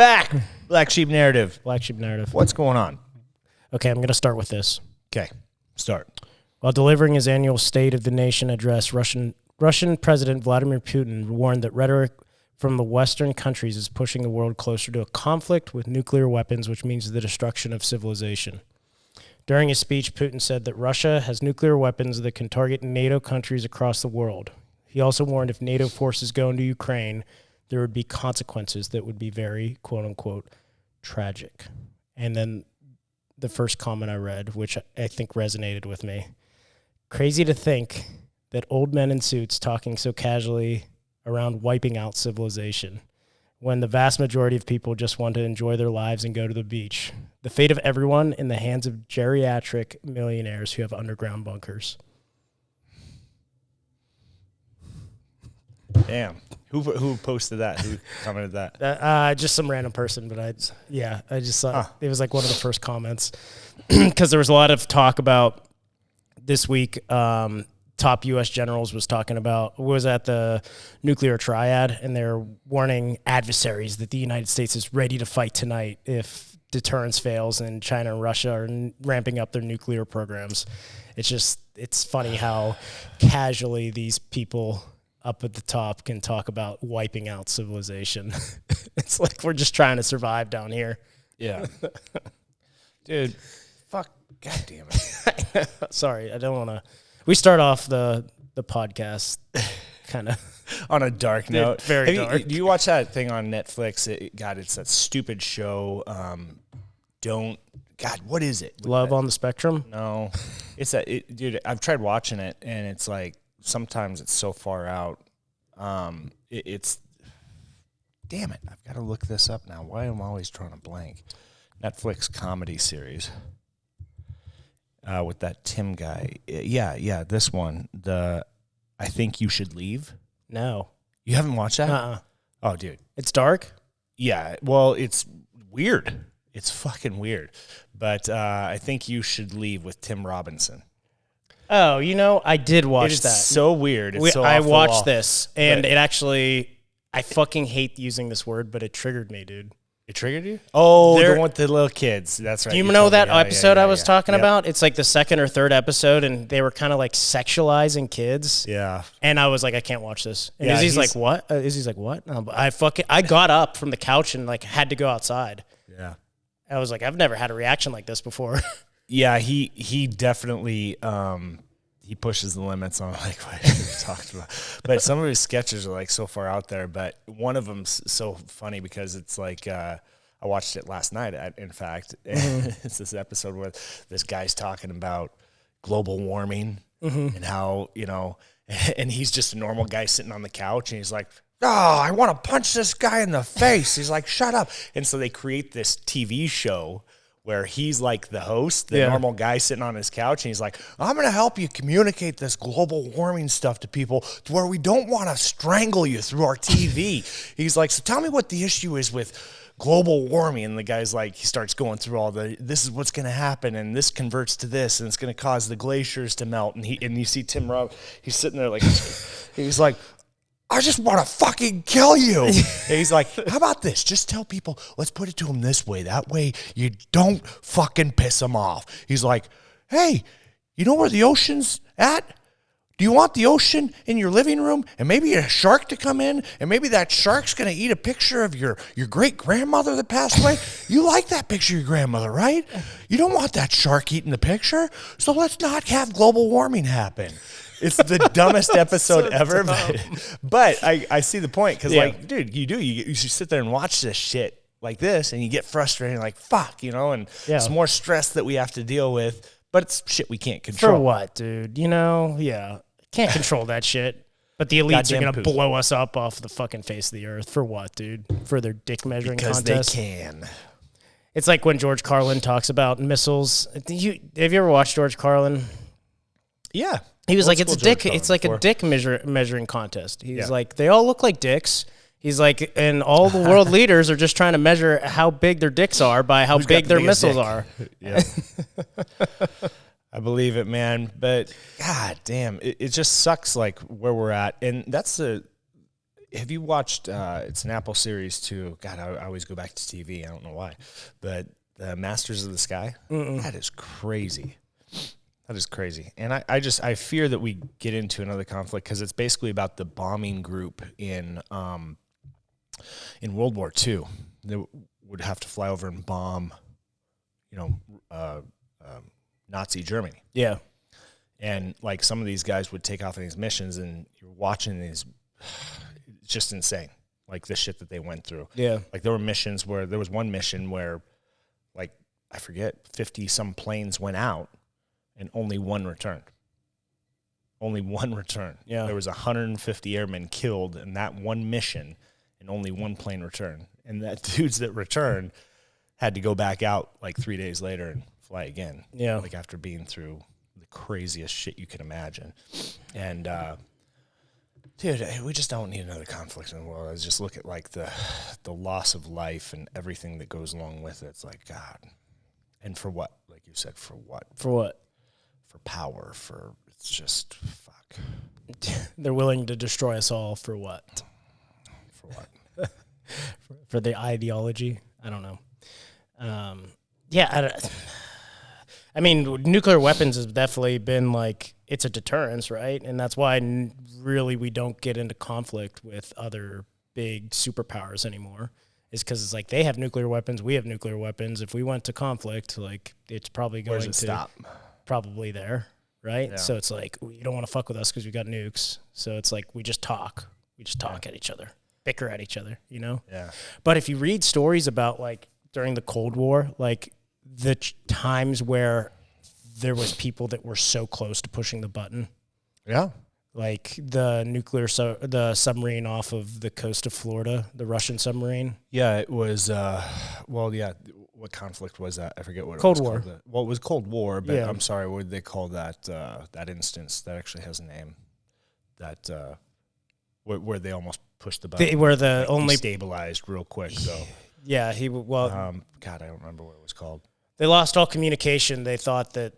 back. Black Sheep Narrative. Black Sheep Narrative. What's going on? Okay, I'm going to start with this. Okay, start. While delivering his annual State of the Nation address, Russian President Vladimir Putin warned that rhetoric from the Western countries is pushing the world closer to a conflict with nuclear weapons, which means the destruction of civilization. During his speech, Putin said that Russia has nuclear weapons that can target NATO countries across the world. He also warned if NATO forces go into Ukraine, there would be consequences that would be very, quote-unquote, tragic. And then the first comment I read, which I think resonated with me. Crazy to think that old men in suits talking so casually around wiping out civilization when the vast majority of people just want to enjoy their lives and go to the beach. The fate of everyone in the hands of geriatric millionaires who have underground bunkers. Damn. Who posted that? Who commented that? Just some random person, but I just saw it was like one of the first comments because there was a lot of talk about this week. Top U.S. generals was talking about was at the nuclear triad, and they're warning adversaries that the United States is ready to fight tonight if deterrence fails and China and Russia are ramping up their nuclear programs. It's funny how casually these people up at the top can talk about wiping out civilization. It's like we're just trying to survive down here. Yeah. Dude, fuck. God damn it. Sorry, I don't want to. We start off the podcast kind of on a dark note. Very dark. Do you watch that thing on Netflix? It's that stupid show. What is it? Love on the Spectrum? No. Dude, I've tried watching it, and it's like, sometimes it's so far out. Damn it. I've got to look this up now. Why am I always drawing a blank? Netflix comedy series. With that Tim guy. Yeah, this one. I Think You Should Leave. No. You haven't watched that? Uh-uh. Oh, dude. It's dark? Yeah, well, it's weird. It's fucking weird. But I Think You Should Leave with Tim Robinson. Oh, I did watch that. It's so weird. It's so I off the watched wall. this, and it actually, I fucking hate using this word, but it triggered me, dude. It triggered you? Oh, the one with the little kids. That's right. Do you know that episode I was talking about? It's like the second or third episode, and they were kind of like sexualizing kids. Yeah. And I was like, I can't watch this. And Yeah, Izzy's like, what? Izzy's like, what? No, but I got up from the couch and like had to go outside. Yeah. I was like, I've never had a reaction like this before. Yeah, he definitely he pushes the limits on like what we talked about. But some of his sketches are like so far out there. But one of them's so funny because it's like I watched it last night. In fact, it's this episode where this guy's talking about global warming and how and he's just a normal guy sitting on the couch, and he's like, "Oh, I want to punch this guy in the face." He's like, "Shut up!" And so they create this TV show where he's like the host, the normal guy sitting on his couch, and he's like, "I'm going to help you communicate this global warming stuff to people to where we don't want to strangle you through our TV." He's like, "So tell me what the issue is with global warming." And the guy's like, he starts going through all this is what's going to happen, and this converts to this, and it's going to cause the glaciers to melt. And you see Tim Robb, he's sitting there like, he's like, "I just want to fucking kill you." And he's like, "How about this? Just tell people, let's put it to them this way. That way you don't fucking piss them off." He's like, "Hey, you know where the ocean's at? Do you want the ocean in your living room and maybe a shark to come in, and maybe that shark's going to eat a picture of your great-grandmother that passed away? You like that picture of your grandmother, right? You don't want that shark eating the picture, so let's not have global warming happen." It's the dumbest episode ever, but I see the point because, like, dude, you should sit there and watch this shit like this, and you get frustrated, like, fuck, and it's more stress that we have to deal with, but it's shit we can't control. For what, dude? Can't control that shit. But the elites Goddamn are going to blow us up off the fucking face of the earth. For what, dude? For their dick measuring contest? Because they can. It's like when George Carlin talks about missiles. Have you ever watched George Carlin? Yeah. He was like, it's a dick measuring contest. He's like, they all look like dicks. He's like, and all the world leaders are just trying to measure how big their dicks are by how big their missiles are. Yeah. I believe it, man. But god damn, it just sucks like where we're at. And that's have you watched, it's an Apple series too. God, I always go back to TV. I don't know why. But the Masters of the Sky, that is crazy. That is crazy. And I fear that we get into another conflict because it's basically about the bombing group in World War II. They would have to fly over and bomb, Nazi Germany. Yeah. And like some of these guys would take off on these missions, and you're watching these, it's just insane. Like the shit that they went through. Yeah. Like there was one mission where, like, I forget, 50 some planes went out and only one returned. Only one returned. Yeah. There was 150 airmen killed in that one mission, and only one plane returned. And that dudes that returned had to go back out like 3 days later and fly again. Yeah. Like after being through the craziest shit you can imagine. And, dude, we just don't need another conflict in the world. I just look at like the loss of life and everything that goes along with it. It's like, God. And for what? Like you said, for what? For what? For power, it's just, fuck. They're willing to destroy us all for what? For what? for the ideology? I don't know. Yeah, I mean, nuclear weapons has definitely been like, it's a deterrence, right? And that's why really we don't get into conflict with other big superpowers anymore, is because it's like they have nuclear weapons, we have nuclear weapons. If we went to conflict, like it's probably going to stop? Probably there, right? Yeah. So it's like, you don't want to fuck with us because we got nukes. So it's like we just talk. We just talk at each other, bicker at each other, you know? Yeah. But if you read stories about like during the Cold War, like the times where there was people that were so close to pushing the button. Yeah. Like the the submarine off of the coast of Florida, the Russian submarine. Yeah, it was, what conflict was that? I forget what Cold it was War. called. Well, it was Cold War, but Yeah. I'm sorry, what did they call that, that instance? That actually has a name. That, where they almost pushed the button. They were the only... Stabilized real quick, so. Yeah, God, I don't remember what it was called. they lost all communication. They thought that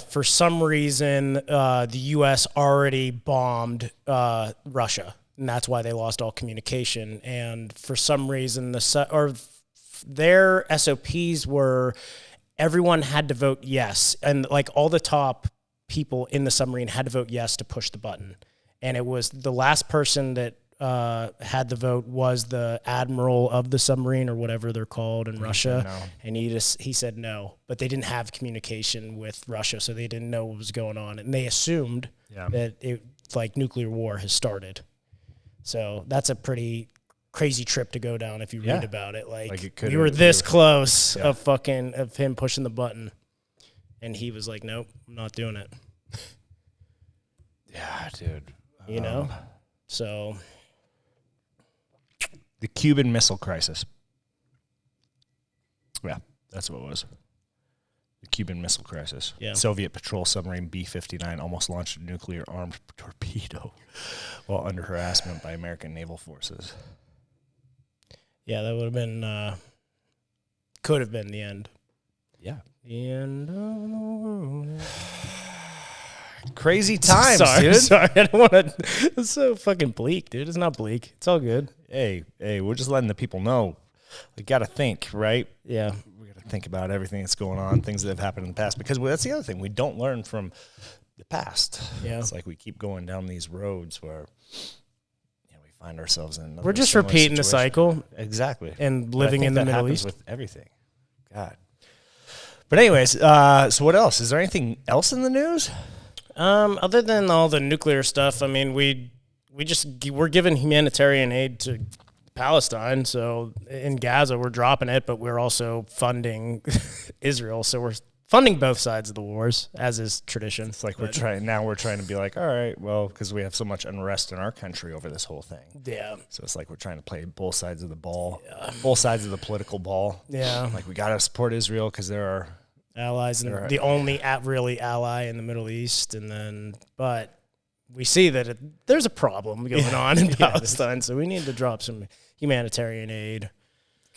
for some reason the U.S. already bombed Russia, and that's why they lost all communication. And for some reason, their SOPs were everyone had to vote yes, and like all the top people in the submarine had to vote yes to push the button. And it was the last person that had the vote was the admiral of the submarine or whatever they're called in Russia. No. And he said no, but they didn't have communication with Russia, so they didn't know what was going on. And they assumed that nuclear war has started. So that's a pretty crazy trip to go down if you read about it. Like we were this close of him pushing the button. And he was like, nope, I'm not doing it. Yeah, dude. You know? So... The Cuban Missile Crisis. Yeah, that's what it was. The Cuban Missile Crisis. Yeah. Soviet patrol submarine B-59 almost launched a nuclear-armed torpedo while under harassment by American naval forces. Yeah, that would have been, could have been the end. Yeah. The end of the world. Crazy times, dude. Sorry, I don't want to. It's so fucking bleak, dude. It's not bleak. It's all good. Hey, we're just letting the people know. We got to think, right? Yeah. We got to think about everything that's going on, things that have happened in the past, because that's the other thing. We don't learn from the past. Yeah. It's like we keep going down these roads where we find ourselves in. We're just repeating the cycle. Exactly. And living in the Middle East. With everything. God. But anyways, so what else? Is there anything else in the news? Other than all the nuclear stuff, I mean, we're giving humanitarian aid to Palestine. So in Gaza, we're dropping it, but we're also funding Israel. So we're funding both sides of the wars, as is tradition. It's like we're trying to be like, all right, well, because we have so much unrest in our country over this whole thing. Yeah. So it's like we're trying to play both sides of the ball, both sides of the political ball. Yeah. Like we got to support Israel because there are allies and the only really ally in the Middle East. But we see that there's a problem going on in Palestine. So we need to drop some humanitarian aid.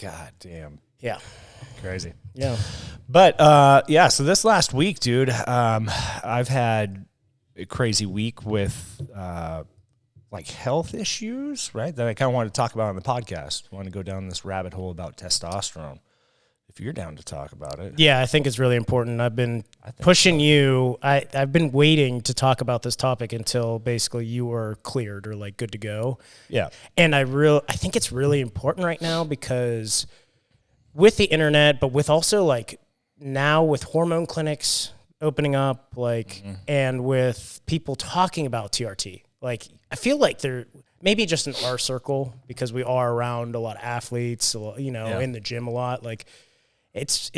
God damn. Yeah. Crazy. Yeah. But, so this last week, dude, I've had a crazy week with like health issues, right? That I kind of wanted to talk about on the podcast. I want to go down this rabbit hole about testosterone. If you're down to talk about it. Yeah, I think it's really important. I've been pushing you. I've been waiting to talk about this topic until basically you were cleared or like good to go. Yeah. And I think it's really important right now because with the internet, but with also like now with hormone clinics opening up, like, and with people talking about TRT, like I feel like they're maybe just in our circle because we are around a lot of athletes, you know, in the gym a lot. Like it's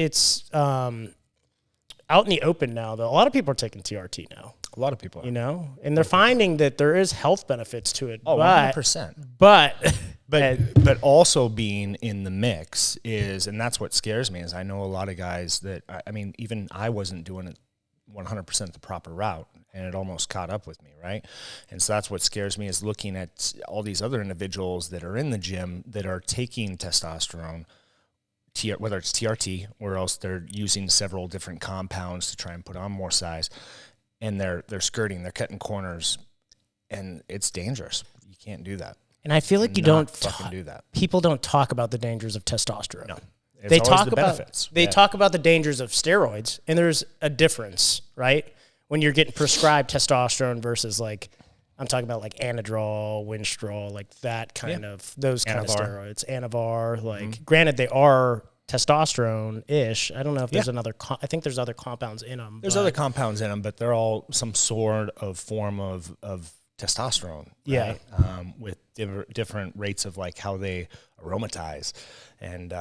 out in the open now, though. A lot of people are taking TRT now. A lot of people are. You know, and they're finding that there is health benefits to it. Oh, 100%. But also being in the mix is, and that's what scares me, is I know a lot of guys that, I mean, even I wasn't doing it 100% the proper route, and it almost caught up with me, right? And so that's what scares me, is looking at all these other individuals that are in the gym that are taking testosterone, whether it's TRT or else they're using several different compounds to try and put on more size, and they're skirting, they're cutting corners, and it's dangerous. You can't do that. And I feel like you don't fucking do that. People don't talk about the dangers of testosterone. No. They talk the about benefits. They talk about the dangers of steroids, and there's a difference, right? When you're getting prescribed testosterone versus like I'm talking about like Anadrol, Winstrol, like that kind of those kind of steroids. Anavar, like granted they are testosterone-ish. I don't know if there's another. I think there's other compounds in them. There's other compounds in them, but they're all some sort of form of testosterone. Right? Yeah, with different rates of like how they aromatize, and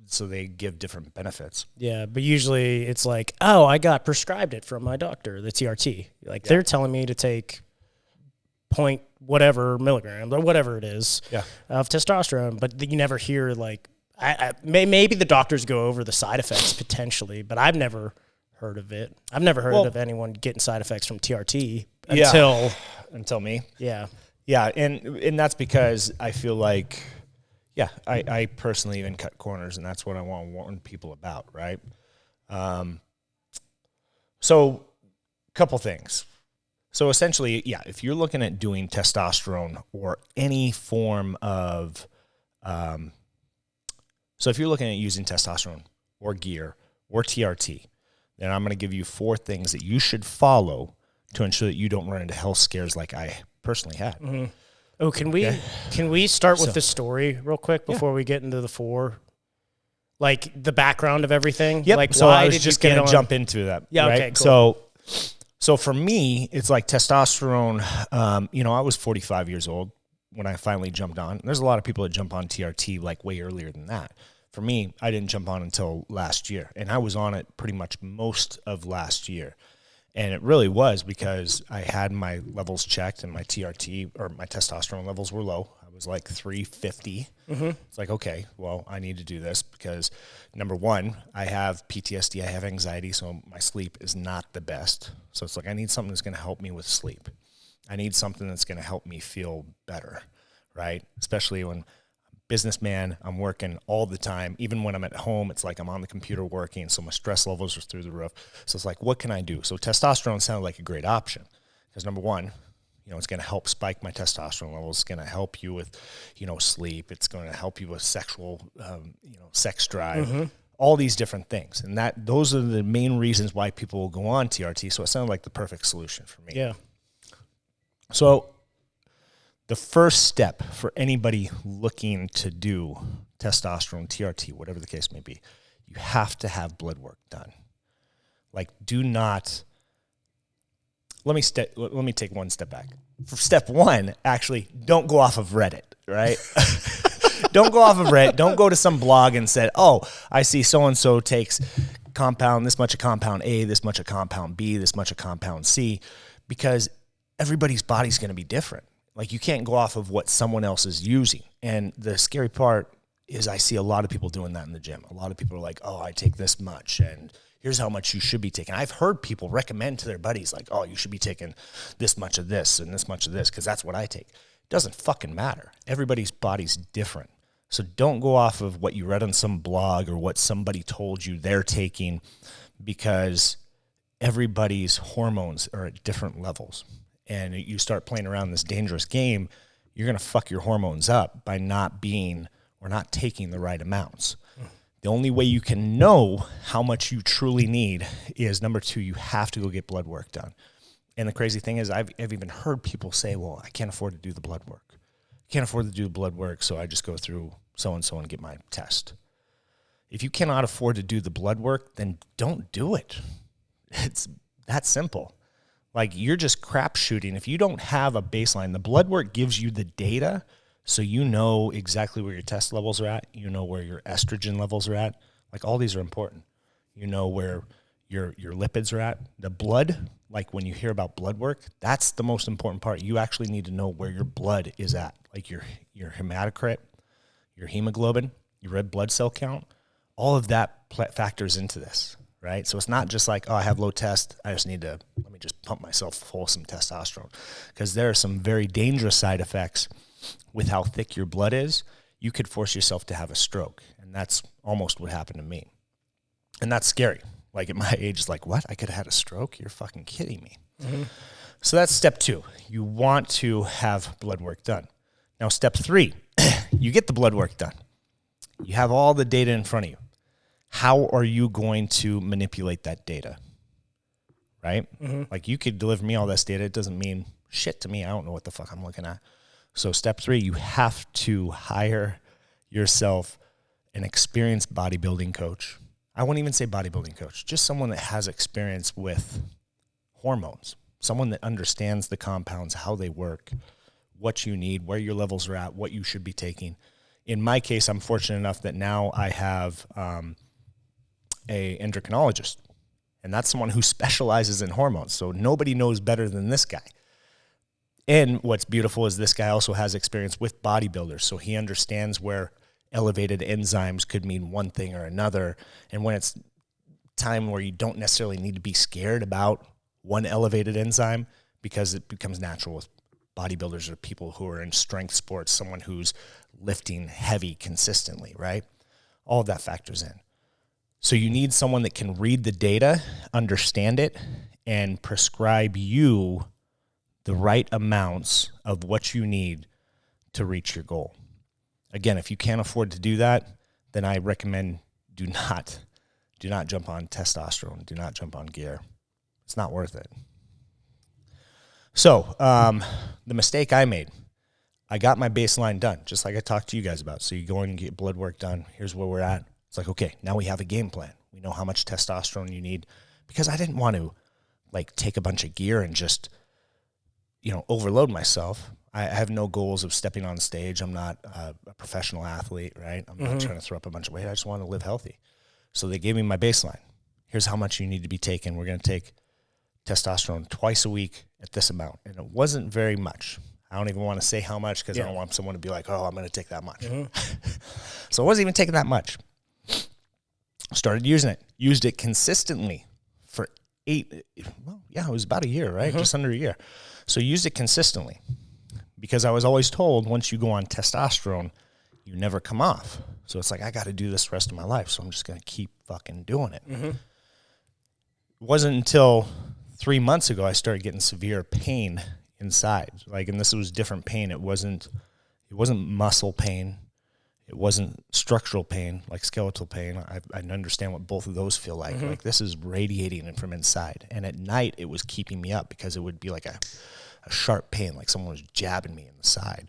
so they give different benefits. Yeah, but usually it's like, oh, I got prescribed it from my doctor, the TRT. Like they're telling me to take point whatever milligrams or whatever it is of testosterone, but you never hear like. Maybe the doctors go over the side effects potentially, but I've never heard of it. I've never heard of anyone getting side effects from TRT until me. Yeah. Yeah, and that's because I feel like, I personally even cut corners, and that's what I want to warn people about, right? So, couple things. So essentially, if you're looking at doing testosterone or any form of so if you're looking at using testosterone or gear or TRT, then I'm going to give you 4 things that you should follow to ensure that you don't run into health scares like I personally had. Mm-hmm. Oh, can we start with the story real quick before we get into the 4? Like the background of everything? Yep. Like so why I was did just you going to jump into that. Yeah, right? okay, cool. So for me, it's like testosterone, I was 45 years old when I finally jumped on. There's a lot of people that jump on TRT like way earlier than that. For me, I didn't jump on until last year, and I was on it pretty much most of last year. And it really was because I had my levels checked and my TRT or my testosterone levels were low. I was like 350. Mm-hmm. It's like, okay, well, I need to do this because number one, I have PTSD, I have anxiety, so my sleep is not the best. So it's like I need something that's going to help me with sleep. I need something that's going to help me feel better, right? Especially when businessman, I'm working all the time. Even when I'm at home, it's like I'm on the computer working, so my stress levels are through the roof. So it's like, what can I do? So testosterone sounded like a great option because number one, it's going to help spike my testosterone levels. It's going to help you with, sleep. It's going to help you with sexual, sex drive, all these different things. And those are the main reasons why people will go on TRT. So it sounded like the perfect solution for me. Yeah. So the first step for anybody looking to do testosterone, TRT, whatever the case may be, you have to have blood work done. Like, do not. Let me take one step back. For step 1, actually, don't go off of Reddit, right? Don't go off of Reddit. Don't go to some blog and say, oh, I see so-and-so takes compound, this much of compound A, this much of compound B, this much of compound C, because everybody's body's going to be different. Like, you can't go off of what someone else is using. And the scary part is I see a lot of people doing that in the gym. A lot of people are like, oh, I take this much, and here's how much you should be taking. I've heard people recommend to their buddies, like, oh, you should be taking this much of this and this much of this because that's what I take. It doesn't fucking matter. Everybody's body's different. So don't go off of what you read on some blog or what somebody told you they're taking because everybody's hormones are at different levels. and you start playing around this dangerous game, you're going to fuck your hormones up by not being or not taking the right amounts. The only way you can know how much you truly need is, number 2, you have to go get blood work done. And the crazy thing is, I've even heard people say, well, I can't afford to do the blood work. I can't afford to do blood work, so I just go through so-and-so and get my test. If you cannot afford to do the blood work, then don't do it. It's that simple. Like, you're just crap shooting. If you don't have a baseline, the blood work gives you the data, so you know exactly where your test levels are at. You know where your estrogen levels are at. Like, all these are important. You know where your lipids are at. The blood, like when you hear about blood work, that's the most important part. You actually need to know where your blood is at, like your hematocrit, your hemoglobin, your red blood cell count. All of that factors into this, right? So it's not just like, oh, I have low test, I just need to, let me just pump myself full of some testosterone. Because there are some very dangerous side effects with how thick your blood is. You could force yourself to have a stroke. And that's almost what happened to me. And that's scary. Like, at my age, it's like, what? I could have had a stroke? You're fucking kidding me. Mm-hmm. So that's step 2. You want to have blood work done. Now, step 3, you get the blood work done. You have all the data in front of you. How are you going to manipulate that data? Right? Mm-hmm. Like, you could deliver me all this data. It doesn't mean shit to me. I don't know what the fuck I'm looking at. So step 3, you have to hire yourself an experienced bodybuilding coach. I wouldn't even say bodybuilding coach, just someone that has experience with hormones, someone that understands the compounds, how they work, what you need, where your levels are at, what you should be taking. In my case, I'm fortunate enough that now I have a endocrinologist, and that's someone who specializes in hormones. So nobody knows better than this guy. And what's beautiful is this guy also has experience with bodybuilders, so he understands where elevated enzymes could mean one thing or another. And when it's time where you don't necessarily need to be scared about one elevated enzyme, because it becomes natural with bodybuilders or people who are in strength sports, someone who's lifting heavy consistently, right? All of that factors in. So you need someone that can read the data, understand it, and prescribe you the right amounts of what you need to reach your goal. Again, if you can't afford to do that, then I recommend do not jump on testosterone. Do not jump on gear. It's not worth it. So the mistake I made, I got my baseline done, just like I talked to you guys about. So you go in and get blood work done. Here's where we're at. It's like, okay, now we have a game plan. We know how much testosterone you need, because I didn't want to like take a bunch of gear and just, overload myself. I have no goals of stepping on stage. I'm not a professional athlete, right? I'm not trying to throw up a bunch of weight. I just want to live healthy. So they gave me my baseline. Here's how much you need to be taking. We're going to take testosterone twice a week at this amount. And it wasn't very much. I don't even want to say how much, because I don't want someone to be like, oh, I'm going to take that much. So I wasn't even taking that much. Started using it. Used it consistently for it was about a year, right? Just under a year. So used it consistently, because I was always told once you go on testosterone, you never come off. So it's like, I got to do this the rest of my life, so I'm just going to keep fucking doing it. It wasn't until 3 months ago I started getting severe pain inside. And this was different pain. It wasn't muscle pain. It wasn't structural pain, like skeletal pain. I understand what both of those feel like. Like, this is radiating in from inside. And at night, it was keeping me up, because it would be like a sharp pain, like someone was jabbing me in the side.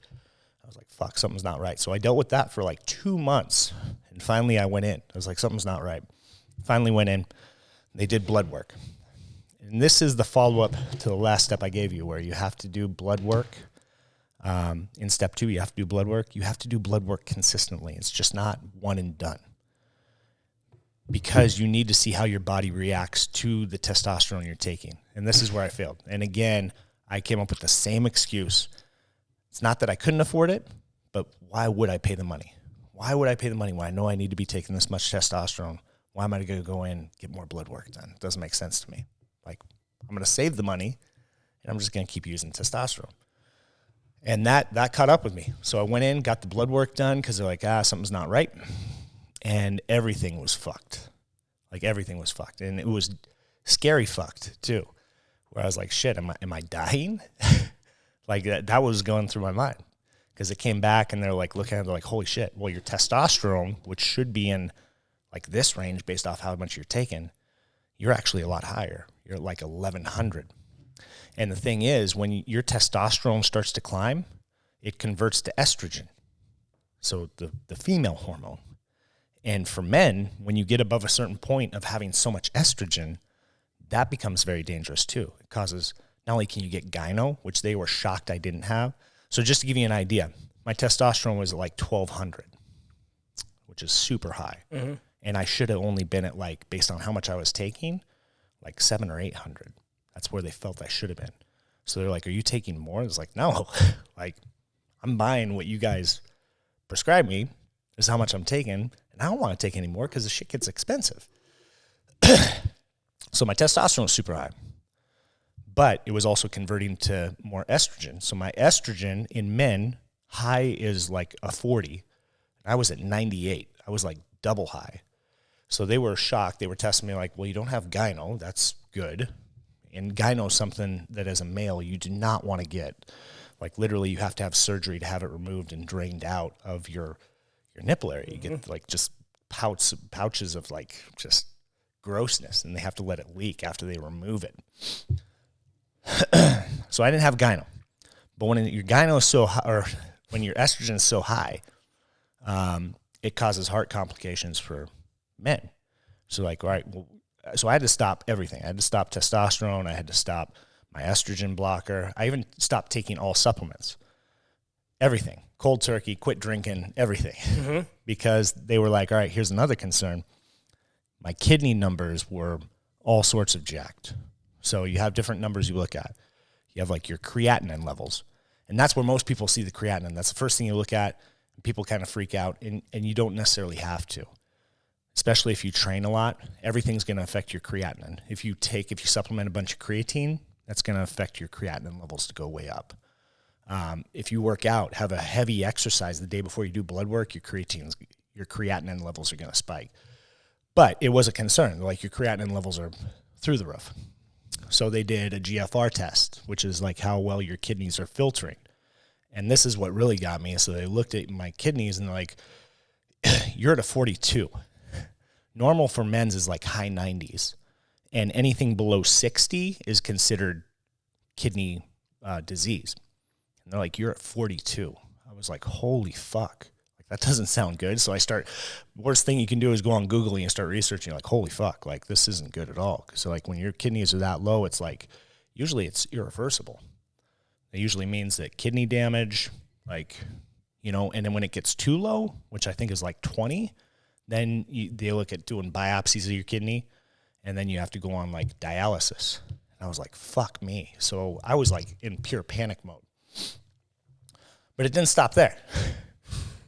I was like, fuck, something's not right. So I dealt with that for like 2 months. And finally I went in. I was like, something's not right. Finally went in. They did blood work. And this is the follow-up to the last step I gave you, where you have to do blood work. In step 2, you have to do blood work. You have to do blood work consistently. It's just not one and done, because you need to see how your body reacts to the testosterone you're taking. And this is where I failed. And again, I came up with the same excuse. It's not that I couldn't afford it, but why would I pay the money? Why would I pay the money when I know I need to be taking this much testosterone? Why am I going to go in and get more blood work done? It doesn't make sense to me. Like, I'm going to save the money, and I'm just going to keep using testosterone. And that caught up with me. So I went in, got the blood work done, because they're like, something's not right. And everything was fucked. Like, everything was fucked. And it was scary fucked, too, where I was like, shit, am I dying? Like that was going through my mind because it came back and they're like looking at it, they're like, holy shit. Well, your testosterone, which should be in like this range based off how much you're taking, you're actually a lot higher. You're like 1100. And the thing is, when your testosterone starts to climb, it converts to estrogen. So the female hormone. And for men, when you get above a certain point of having so much estrogen, that becomes very dangerous too. It causes, not only can you get gyno, which they were shocked I didn't have. So just to give you an idea, my testosterone was at like 1200, which is super high. Mm-hmm. And I should have only been at like, based on how much I was taking, like 700 or 800. That's where they felt I should have been. So they're like, are you taking more? I was like, no, like I'm buying what you guys prescribe me. Is how much I'm taking, and I don't want to take any more because the shit gets expensive. So my testosterone was super high, but it was also converting to more estrogen. So my estrogen in men, high is like a 40. I was at 98. I was like double high. So they were shocked. They were testing me like, well, you don't have gyno. That's good. And gyno is something that as a male, you do not want to get. Like literally you have to have surgery to have it removed and drained out of your nipple area. You get like just pouches of like just grossness, and they have to let it leak after they remove it. So I didn't have gyno, but when your gyno is so high, or when your estrogen is so high, it causes heart complications for men. So like, all right, well, so I had to stop everything. I had to stop testosterone. I had to stop my estrogen blocker. I even stopped taking all supplements, everything. Cold turkey, quit drinking, everything. Because they were like, all right, here's another concern. My kidney numbers were all sorts of jacked. So you have different numbers you look at. You have like your creatinine levels. And that's where most people see the creatinine. That's the first thing you look at. People kind of freak out, and you don't necessarily have to. Especially if you train a lot, everything's going to affect your creatinine. If you supplement a bunch of creatine, that's going to affect your creatinine levels to go way up. If you work out, have a heavy exercise the day before you do blood work, your creatinine levels are going to spike. But it was a concern. Like your creatinine levels are through the roof. So they did a GFR test, which is like how well your kidneys are filtering. And this is what really got me. So they looked at my kidneys and they're like, you're at a 42. Normal for men's is like high 90s. And anything below 60 is considered kidney disease. And they're like, you're at 42. I was like, holy fuck. Like, that doesn't sound good. So worst thing you can do is go on Google and start researching, like, holy fuck, like, this isn't good at all. So, like, when your kidneys are that low, it's like, usually it's irreversible. It usually means that kidney damage, like, and then when it gets too low, which I think is like 20, then they look at doing biopsies of your kidney, and then you have to go on, like, dialysis. And I was like, fuck me. So I was, like, in pure panic mode. But it didn't stop there.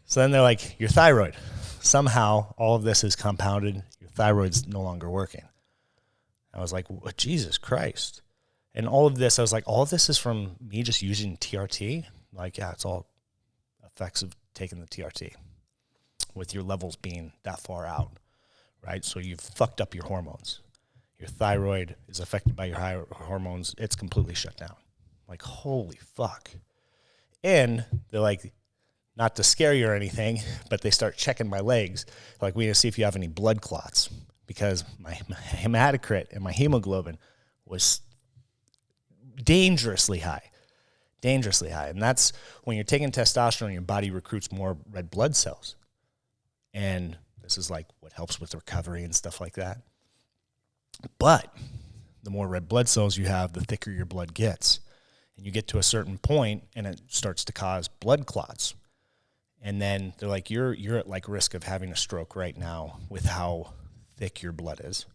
So then they're like, your thyroid. Somehow all of this is compounded. Your thyroid's no longer working. I was like, well, Jesus Christ. And all of this, I was like, all of this is from me just using TRT? Like, yeah, it's all effects of taking the TRT with your levels being that far out, right? So you've fucked up your hormones. Your thyroid is affected by your high hormones. It's completely shut down. Like, holy fuck. And they're like, not to scare you or anything, but they start checking my legs. Like, we need to see if you have any blood clots, because my hematocrit and my hemoglobin was dangerously high. And that's when you're taking testosterone, your body recruits more red blood cells. And this is like what helps with recovery and stuff like that. But the more red blood cells you have, the thicker your blood gets. And you get to a certain point and it starts to cause blood clots. And then they're like, you're at like risk of having a stroke right now with how thick your blood is.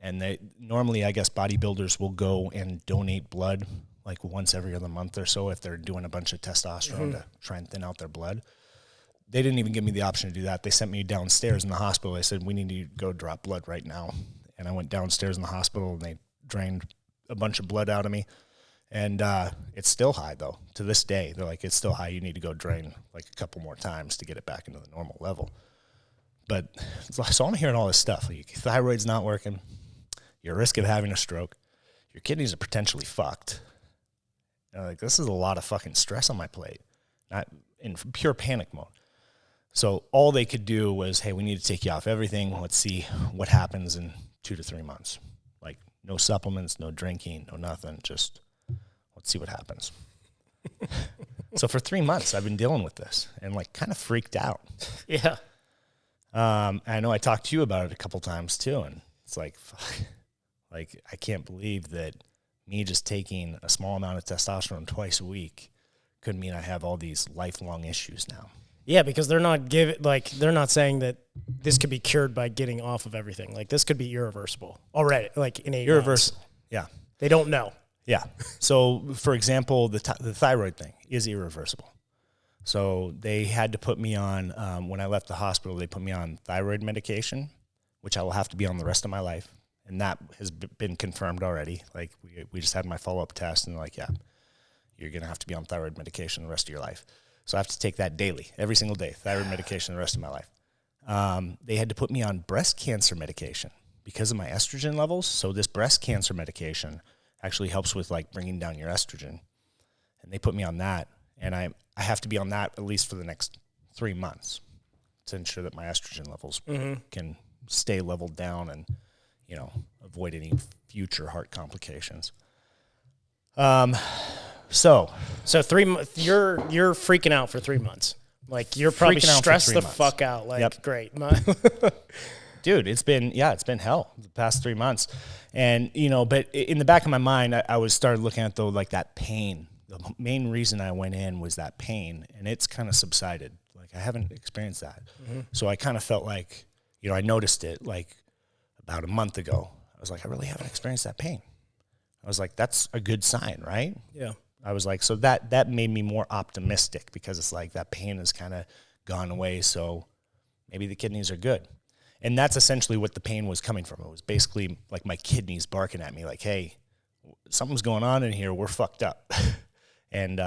And they normally, I guess, bodybuilders will go and donate blood like once every other month or so if they're doing a bunch of testosterone to try and thin out their blood. They didn't even give me the option to do that. They sent me downstairs in the hospital. They said, we need to go drop blood right now. And I went downstairs in the hospital and they drained a bunch of blood out of me. And it's still high, though. To this day, they're like, it's still high. You need to go drain like a couple more times to get it back into the normal level. But so I'm hearing all this stuff. Like, your thyroid's not working. You're at risk of having a stroke. Your kidneys are potentially fucked. Like, this is a lot of fucking stress on my plate, not in pure panic mode. So all they could do was, hey, we need to take you off everything. Let's see what happens in 2 to 3 months. Like, no supplements, no drinking, no nothing. Just let's see what happens. So for 3 months, I've been dealing with this and like kind of freaked out. Yeah. I know I talked to you about it a couple times too. And it's like, fuck, like, I can't believe that me just taking a small amount of testosterone twice a week could mean I have all these lifelong issues now. Yeah, because they're not saying that this could be cured by getting off of everything. Like, this could be irreversible already, like in 8 Irreversible. months. Yeah. They don't know. Yeah. So, for example, the thyroid thing is irreversible. So they had to put me on, when I left the hospital, they put me on thyroid medication, which I will have to be on the rest of my life. And that has been confirmed already. Like, we just had my follow-up test, and they're like, yeah, you're going to have to be on thyroid medication the rest of your life. So I have to take that daily, every single day, thyroid medication the rest of my life. They had to put me on breast cancer medication because of my estrogen levels. So this breast cancer medication actually helps with like bringing down your estrogen. And they put me on that. And I have to be on that at least for the next 3 months to ensure that my estrogen levels can stay leveled down and, you know, avoid any future heart complications. So 3 months, you're freaking out for 3 months. Like, you're probably stressed the fuck out. Like, yep. Great. Dude, it's been hell the past 3 months. And, you know, but in the back of my mind, I was started looking at though, like that pain. The main reason I went in was that pain, and it's kind of subsided. Like, I haven't experienced that. So I kind of felt like, you know, I noticed it like about a month ago. I was like, I really haven't experienced that pain. I was like, that's a good sign, right? Yeah. I was like, so that made me more optimistic because it's like that pain has kind of gone away. So maybe the kidneys are good. And that's essentially what the pain was coming from. It was basically like my kidneys barking at me like, hey, something's going on in here. We're fucked up. And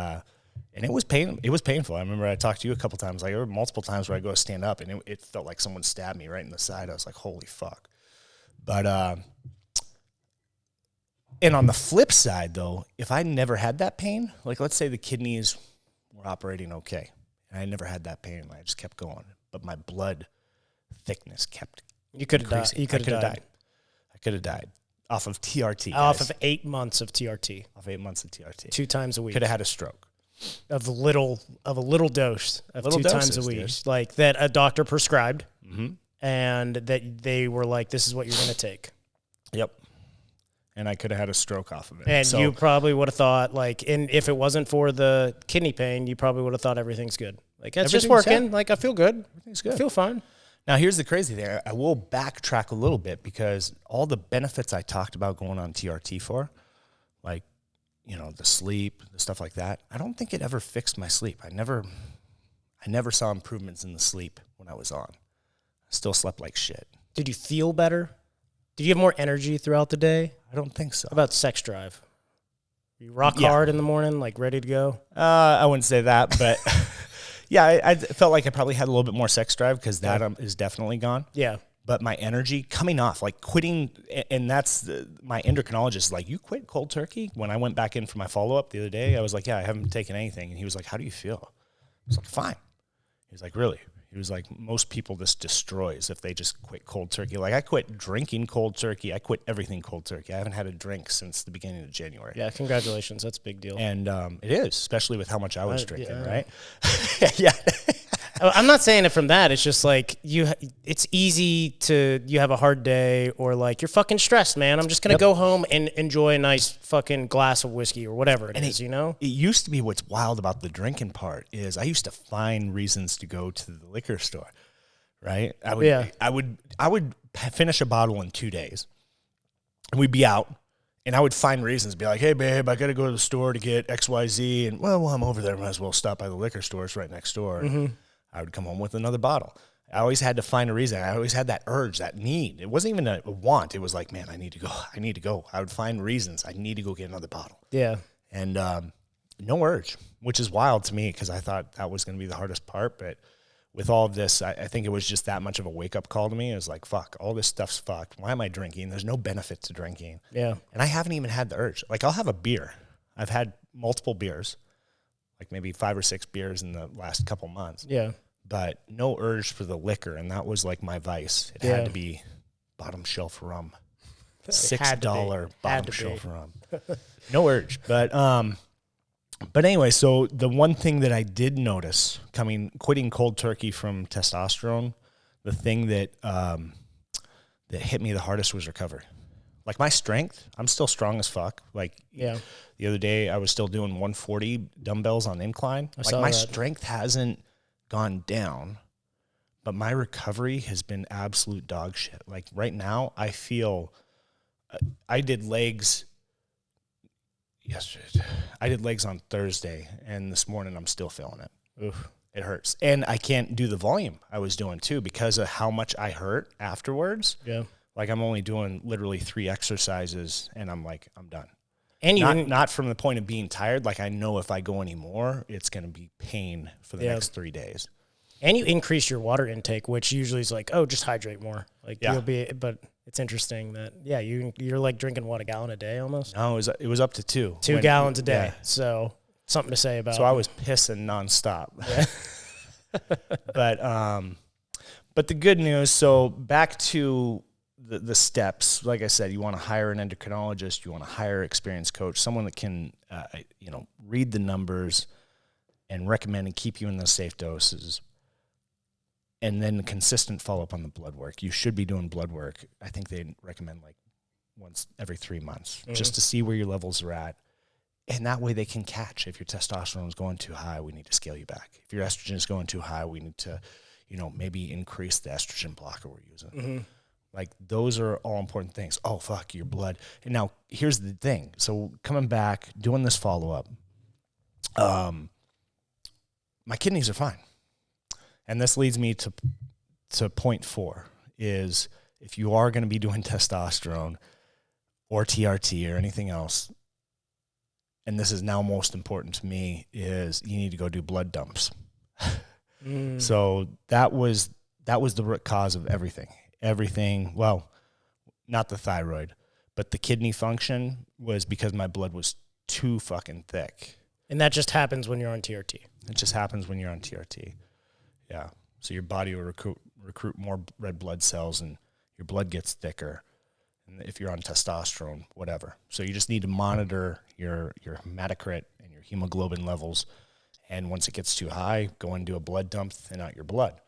it was painful. I remember I talked to you a couple times. Like, there were multiple times where I go to stand up and it felt like someone stabbed me right in the side. I was like, holy fuck. But, and on the flip side, though, if I never had that pain, like let's say the kidneys were operating okay, and I never had that pain, I just kept going, but my blood thickness kept You could have died. You could have died. I could have died off of TRT. Off of 8 months of TRT. Off 8 months of TRT. 2 times a week. Could have had a stroke. Of a little dose of little 2 doses, times a week, dude. Like that a doctor prescribed, and that they were like, "This is what you're going to take." Yep. And I could have had a stroke off of it. And you probably would have thought, like, and if it wasn't for the kidney pain, you probably would have thought everying's good. Like, it's just working. Set. Like, I feel good. Everything's good. I feel fine. Now, here's the crazy thing. I will backtrack a little bit because all the benefits I talked about going on TRT for, like, you know, the sleep, the stuff like that, I don't think it ever fixed my sleep. I never saw improvements in the sleep when I was on. I still slept like shit. Did you feel better? Did you have more energy throughout the day? I don't think so. How about sex drive? You rock hard in the morning, like ready to go? I wouldn't say that, but yeah, I felt like I probably had a little bit more sex drive because that is definitely gone. Yeah. But my energy coming off, like quitting, and that's my endocrinologist is like, you quit cold turkey? When I went back in for my follow-up the other day, I was like, yeah, I haven't taken anything. And he was like, how do you feel? I was like, fine. He was like, really? He was like, most people this destroys if they just quit cold turkey. Like, I quit drinking cold turkey. I quit everything cold turkey. I haven't had a drink since the beginning of January. Yeah, congratulations. That's a big deal. And it is, especially with how much I was drinking, right? Yeah. I'm not saying it from that. It's just like it's easy to, you have a hard day or like you're fucking stressed, man. I'm just going to go home and enjoy a nice fucking glass of whiskey or whatever it is, you know? It used to be what's wild about the drinking part is I used to find reasons to go to the liquor store, right? I would finish a bottle in 2 days and we'd be out and I would find reasons, be like, hey, babe, I got to go to the store to get XYZ. And well, while I'm over there, I might as well stop by the liquor store. It's right next door. I would come home with another bottle. I always had to find a reason. I always had that urge, that need. It wasn't even a want. It was like, man, I need to go. I would find reasons. I need to go get another bottle. Yeah. And no urge, which is wild to me because I thought that was going to be the hardest part. But with all of this, I think it was just that much of a wake-up call to me. It was like, fuck, all this stuff's fucked. Why am I drinking? There's no benefit to drinking. Yeah. And I haven't even had the urge. Like, I'll have a beer. I've had multiple beers, like maybe 5 or 6 beers in the last couple months. Yeah. But no urge for the liquor, and that was like my vice. It had to be bottom shelf rum. $6 bottom shelf rum. No urge. But anyway, so the one thing that I did notice quitting cold turkey from testosterone, the thing that that hit me the hardest was recovery. Like my strength, I'm still strong as fuck. Like the other day, I was still doing 140 dumbbells on incline. Like my strength hasn't gone down, but my recovery has been absolute dog shit. Like right now, I feel I did legs yesterday. I did legs on Thursday, and this morning I'm still feeling it. Oof. It hurts. And I can't do the volume I was doing too because of how much I hurt afterwards. Yeah. Like I'm only doing literally 3 exercises and I'm like, I'm done. And not from the point of being tired. Like I know if I go anymore, it's going to be pain for the next 3 days. And you increase your water intake, which usually is like, oh, just hydrate more. Like you'll be, but it's interesting that, you're like drinking what, a gallon a day almost? No, it was up to 2. 2 gallons a day. Yeah. So something to say about So I was pissing nonstop. Yeah. But the good news, so back to the steps, like I said, you want to hire an endocrinologist, you want to hire an experienced coach, someone that can, read the numbers and recommend and keep you in those safe doses. And then consistent follow-up on the blood work. You should be doing blood work. I think they recommend like once every 3 months just to see where your levels are at. And that way they can catch if your testosterone is going too high, we need to scale you back. If your estrogen is going too high, we need to, maybe increase the estrogen blocker we're using. Mm-hmm. Like those are all important things. Oh, fuck, your blood. And now here's the thing. So coming back, doing this follow-up, my kidneys are fine. And this leads me to point 4 is if you are going to be doing testosterone or TRT or anything else, and this is now most important to me, is you need to go do blood dumps. So that was the root cause of everything. Everything, well, not the thyroid, but the kidney function was because my blood was too fucking thick. And that just happens when you're on TRT. It just happens when you're on TRT. Yeah. So your body will recruit more red blood cells and your blood gets thicker. And if you're on testosterone, whatever. So you just need to monitor your hematocrit and your hemoglobin levels. And once it gets too high, go and do a blood dump, thin out your blood.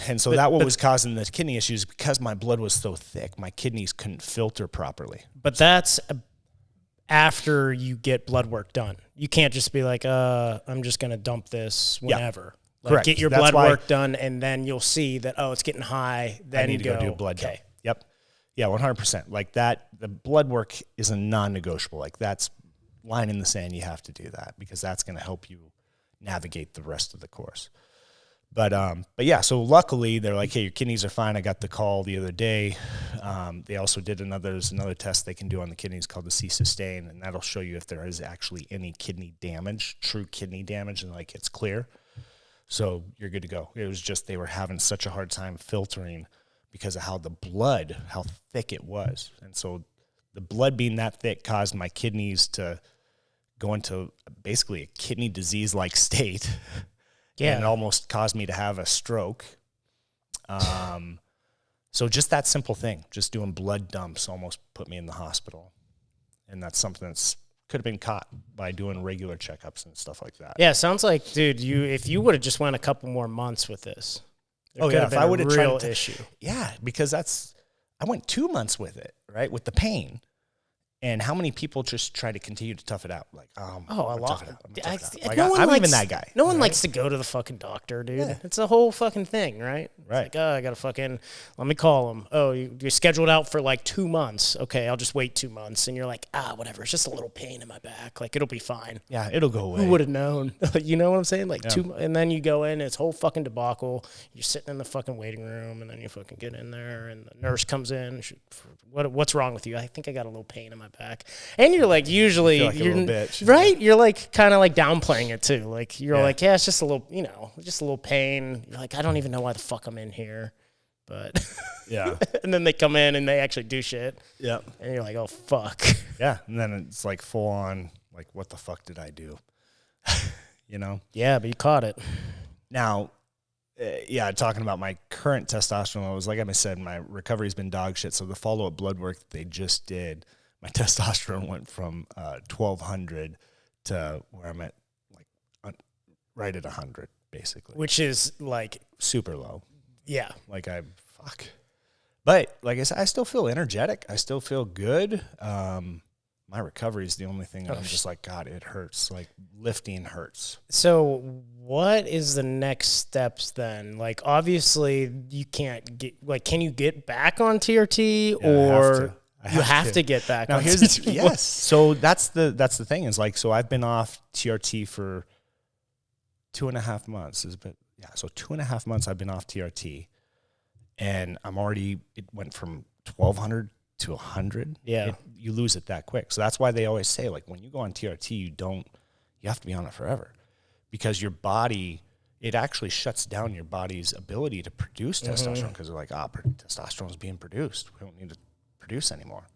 And so that was causing the kidney issues because my blood was so thick. My kidneys couldn't filter properly. But that's after you get blood work done. You can't just be like, I'm just going to dump this whenever. Like, correct. Get your blood work done, and then you'll see that, it's getting high. Then I need to go do a blood dump. Yep. Yeah, 100%. Like that, the blood work is a non-negotiable. Like that's line in the sand. You have to do that because that's going to help you navigate the rest of the course. But yeah, so luckily they're like, hey, your kidneys are fine. I got the call the other day. They also did another test they can do on the kidneys called the C-sustain, and that'll show you if there is actually any kidney damage, true kidney damage, and like it's clear. So you're good to go. It was just they were having such a hard time filtering because of how thick it was. And so the blood being that thick caused my kidneys to go into basically a kidney disease-like state. Yeah. And it almost caused me to have a stroke. So just that simple thing, just doing blood dumps almost put me in the hospital. And that's something that's could have been caught by doing regular checkups and stuff like that. Yeah, sounds like, dude, if you would have just went a couple more months with this, if I would have tried issue. Yeah, because I went 2 months with it, right, with the pain. And how many people just try to continue to tough it out? Like, a lot. I'm even that guy. No one likes to go to the fucking doctor, dude. Yeah. It's a whole fucking thing, right? Right. It's like, I got to let me call him. Oh, you're scheduled out for like 2 months. Okay, I'll just wait 2 months. And you're like, whatever. It's just a little pain in my back. Like, it'll be fine. Yeah, it'll go away. Who would have known? You know what I'm saying? Like, and then you go in, it's whole fucking debacle. You're sitting in the fucking waiting room, and then you fucking get in there, and the nurse comes in. What's wrong with you? I think I got a little pain in my back. And you're like, usually, like you're a little bitch. Right? You're like kind of like downplaying it too. Like you're like, it's just a little, just a little pain. You're like, I don't even know why the fuck I'm in here. But yeah. And then they come in and they actually do shit. Yeah. And you're like, oh fuck. Yeah. And then it's like full on like, what the fuck did I do? You know? Yeah, but you caught it. Now, yeah, talking about my current testosterone levels, like I said, my recovery's been dog shit. So the follow-up blood work that they just did, my testosterone went from 1,200 to where I'm at, like, right at 100, basically. Which is, like... super low. Yeah. Like, fuck. But, like I said, I still feel energetic. I still feel good. My recovery is the only thing that I'm just like, God, it hurts. Like, lifting hurts. So what is the next steps then? Like, obviously, you can't get, like, can you get back on TRT, or you have to get back on TRT? Yes. So that's the thing is, like, so I've been off TRT for 2.5 months. So 2.5 months I've been off TRT, and it went from 1,200 to 100. Yeah. You lose it that quick. So that's why they always say, like, when you go on TRT, you have to be on it forever, because your body, it actually shuts down your body's ability to produce testosterone, because they're like, testosterone is being produced. We don't need to produce anymore.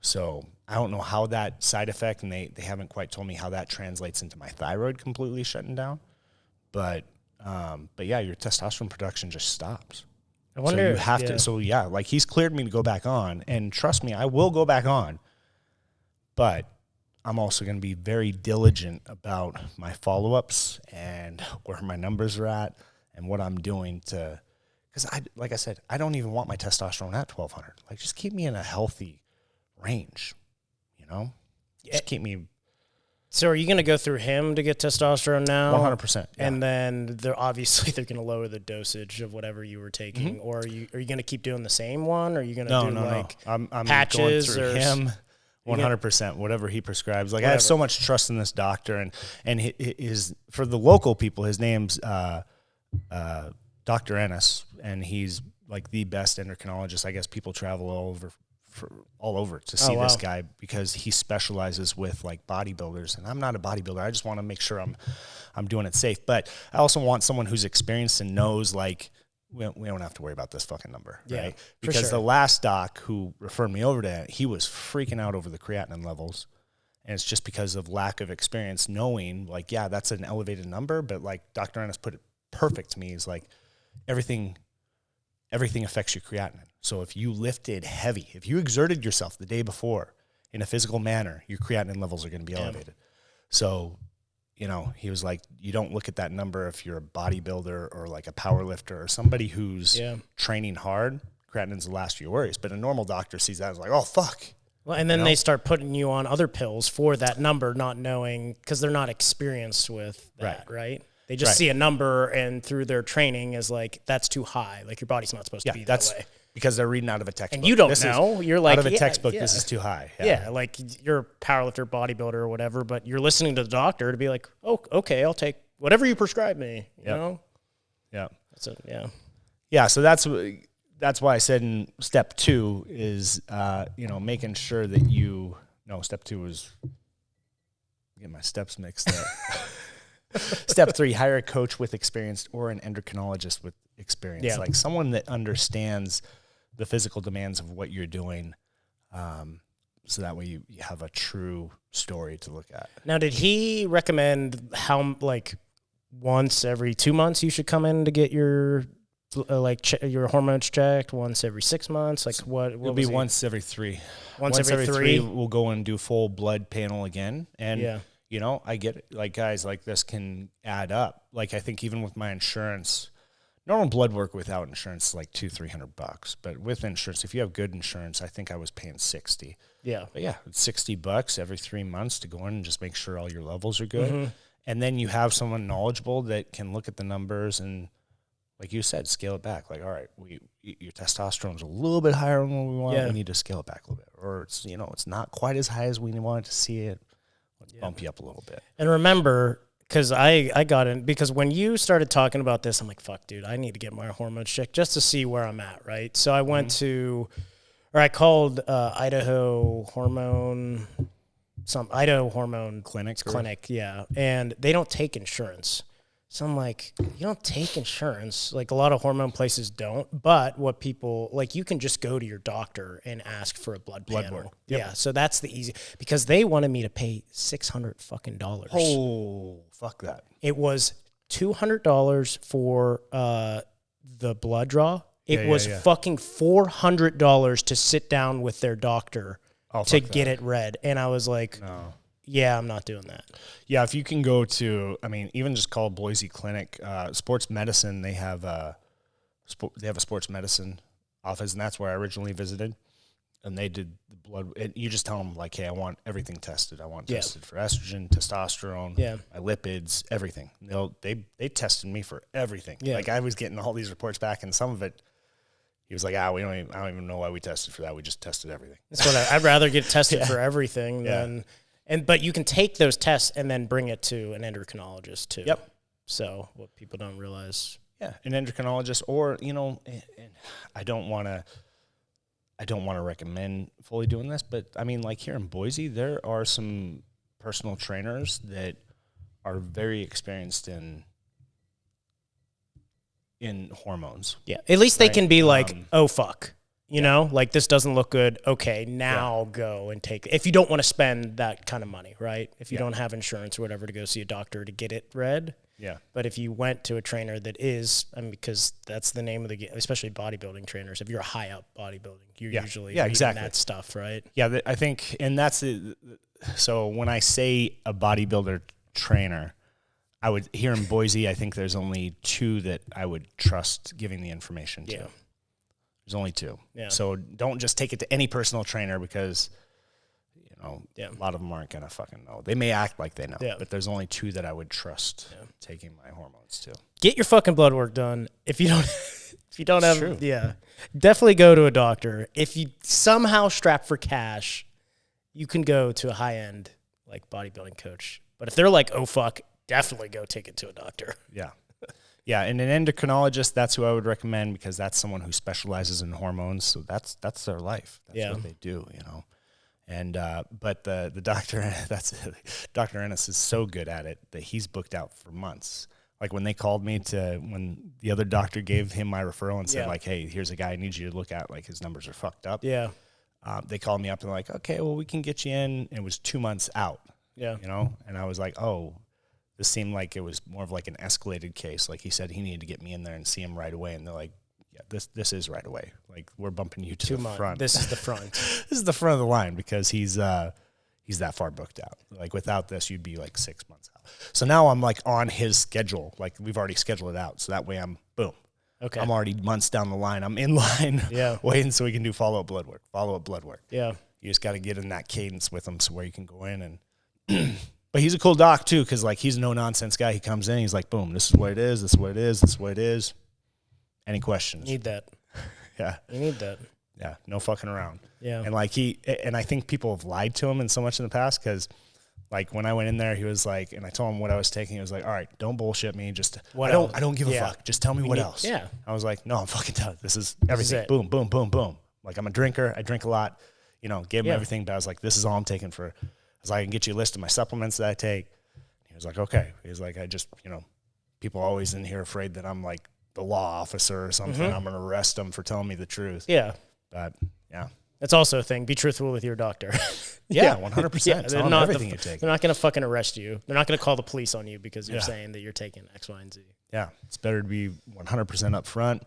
So I don't know how that side effect, and they haven't quite told me how that translates into my thyroid completely shutting down. But yeah, your testosterone production just stops. I wonder. So you have to. So yeah, like, he's cleared me to go back on, and trust me, I will go back on. But I'm also going to be very diligent about my follow-ups and where my numbers are at and what I'm doing to, because like I said, I don't even want my testosterone at 1,200. Like, just keep me in a healthy range, you know? Just keep me. So are you going to go through him to get testosterone now? 100%. Yeah. And then they're going to lower the dosage of whatever you were taking, or are you going to keep doing the same one? Or are you going to do I'm patches going through him? 100%, whatever he prescribes. Like, I have so much trust in this doctor, and his for the local people, his name's Dr. Ennis, and he's like the best endocrinologist. I guess people travel all over to see this guy, because he specializes with, like, bodybuilders, and I'm not a bodybuilder. I just want to make sure I'm doing it safe. But I also want someone who's experienced and knows, like, we don't have to worry about this fucking number, right? Because the last doc who referred me over to it, he was freaking out over the creatinine levels. And it's just because of lack of experience, knowing, like, yeah, that's an elevated number, but, like, Dr. Ennis put it perfect to me. He's like, everything affects your creatinine. So if you lifted heavy, if you exerted yourself the day before in a physical manner, your creatinine levels are going to be elevated. So, you know, he was like, you don't look at that number if you're a bodybuilder or, like, a power lifter or somebody who's training hard. Creatinine's the last of your worries. But a normal doctor sees that and is like, oh, fuck. Well, and then they start putting you on other pills for that number, not knowing, because they're not experienced with that, right? They just see a number, and through their training is like, that's too high. Like, your body's not supposed to be that way. Because they're reading out of a textbook. And you don't know. You're like, out of a textbook, this is too high. Yeah, like, you're a powerlifter, bodybuilder, or whatever, but you're listening to the doctor to be like, oh, okay, I'll take whatever you prescribe me, you know? Yeah. Yeah, so that's why I said in step 2 is, making sure that step 2 was, get my steps mixed up. Step 3, hire a coach with experience or an endocrinologist with experience, like someone that understands the physical demands of what you're doing, so that way you have a true story to look at. Now, did he recommend how, like, once every 2 months you should come in to get your your hormones checked, once every 6 months? Like, what it'll be once every 3. Once every 3, we'll go and do full blood panel again. And I get it. Like, guys like this can add up. Like, I think even with my insurance, normal blood work without insurance is like $200-300, but with insurance, if you have good insurance, I think I was paying $60. Yeah, but yeah, it's $60 every 3 months to go in and just make sure all your levels are good, and then you have someone knowledgeable that can look at the numbers and, like you said, scale it back. Like, all right, your testosterone's a little bit higher than what we want. Yeah. We need to scale it back a little bit, or it's not quite as high as we wanted to see it. Let's bump you up a little bit. And remember, because I got in, because when you started talking about this, I'm like, fuck, dude, I need to get my hormones checked just to see where I'm at, right? So I went I called Idaho Hormone Clinic, yeah, and they don't take insurance. So I'm like, you don't take insurance. Like a lot of hormone places don't. But what people like, you can just go to your doctor and ask for a blood panel. work. Yep. Yeah. So that's the easy, because they wanted me to pay $600 fucking dollars. Oh, fuck that. It was $200 for the blood draw. It was fucking $400 to sit down with their doctor to get it read. And I was like, no. Yeah, I'm not doing that. Yeah, if you can go to, I mean, even just call Boise Clinic, sports medicine. They have a sports medicine office, and that's where I originally visited. And they did the blood. You just tell them like, hey, I want everything tested. I want tested for estrogen, testosterone, my lipids, everything. They tested me for everything. Yeah. Like I was getting all these reports back, and some of it, he was like, I don't even know why we tested for that. We just tested everything. That's what I'd rather get tested for everything than. But you can take those tests and then bring it to an endocrinologist too. Yep. So what people don't realize. Yeah, an endocrinologist, or and I don't want to recommend fully doing this, but I mean, like here in Boise, there are some personal trainers that are very experienced in hormones. Yeah, at least they can be like, oh fuck. You know, like this doesn't look good. Okay, now go and take it. If you don't want to spend that kind of money, right? If you don't have insurance or whatever to go see a doctor to get it read. Yeah. But if you went to a trainer that is, I mean, because that's the name of the game, especially bodybuilding trainers. If you're a high up bodybuilding, you're usually reading that stuff, right? Yeah, I think, and that's it. So when I say a bodybuilder trainer, I would, here in Boise, I think there's only 2 that I would trust giving the information to. Yeah. There's only 2. Yeah. So don't just take it to any personal trainer because, a lot of them aren't going to fucking know. They may act like they know, but there's only 2 that I would trust taking my hormones to. Get your fucking blood work done. If you don't have, definitely go to a doctor. If you somehow strap for cash, you can go to a high end like bodybuilding coach. But if they're like, oh fuck, definitely go take it to a doctor. Yeah. Yeah, and an endocrinologist, that's who I would recommend because that's someone who specializes in hormones. So that's their life. That's what they do, And but the doctor, Dr. Ennis is so good at it that he's booked out for months. Like when they called me when the other doctor gave him my referral and said like, hey, here's a guy I need you to look at. Like his numbers are fucked up. Yeah. They called me up and they're like, okay, well we can get you in. It was 2 months out. Yeah. And I was like, oh. This seemed like it was more of like an escalated case. Like he said he needed to get me in there and see him right away. And they're like, yeah, this is right away. Like we're bumping you to the front. This is the front. This is the front of the line because he's that far booked out. Like without this, you'd be like 6 months out. So now I'm like on his schedule. Like we've already scheduled it out. So that way I'm boom. Okay. I'm already months down the line. I'm in line waiting so we can do follow-up blood work. Yeah. You just got to get in that cadence with him so where you can go in and but he's a cool doc too, because like he's a no-nonsense guy. He comes in, he's like, boom, this is what it is, this is what it is, this is what it is. Any questions? You need that. Yeah. You need that. Yeah, no fucking around. Yeah. And like and I think people have lied to him in so much in the past because like when I went in there, he was like, and I told him what I was taking. He was like, all right, don't bullshit me. Just I don't give a fuck. Just tell me what else. Yeah. I was like, no, I'm fucking done. This is everything. This is boom, boom, boom, boom. Like I'm a drinker. I drink a lot. Gave him everything, but I was like, this is all I'm taking for. I was like, I can get you a list of my supplements that I take. He was like, okay. He was like, I just, people always in here afraid that I'm like the law officer or something. I'm going to arrest them for telling me the truth. Yeah. But yeah. That's also a thing. Be truthful with your doctor. Yeah, 100%. Tell them everything you take. They're not going to fucking arrest you. They're not going to call the police on you because you're saying that you're taking X, Y, and Z. Yeah. It's better to be 100% up front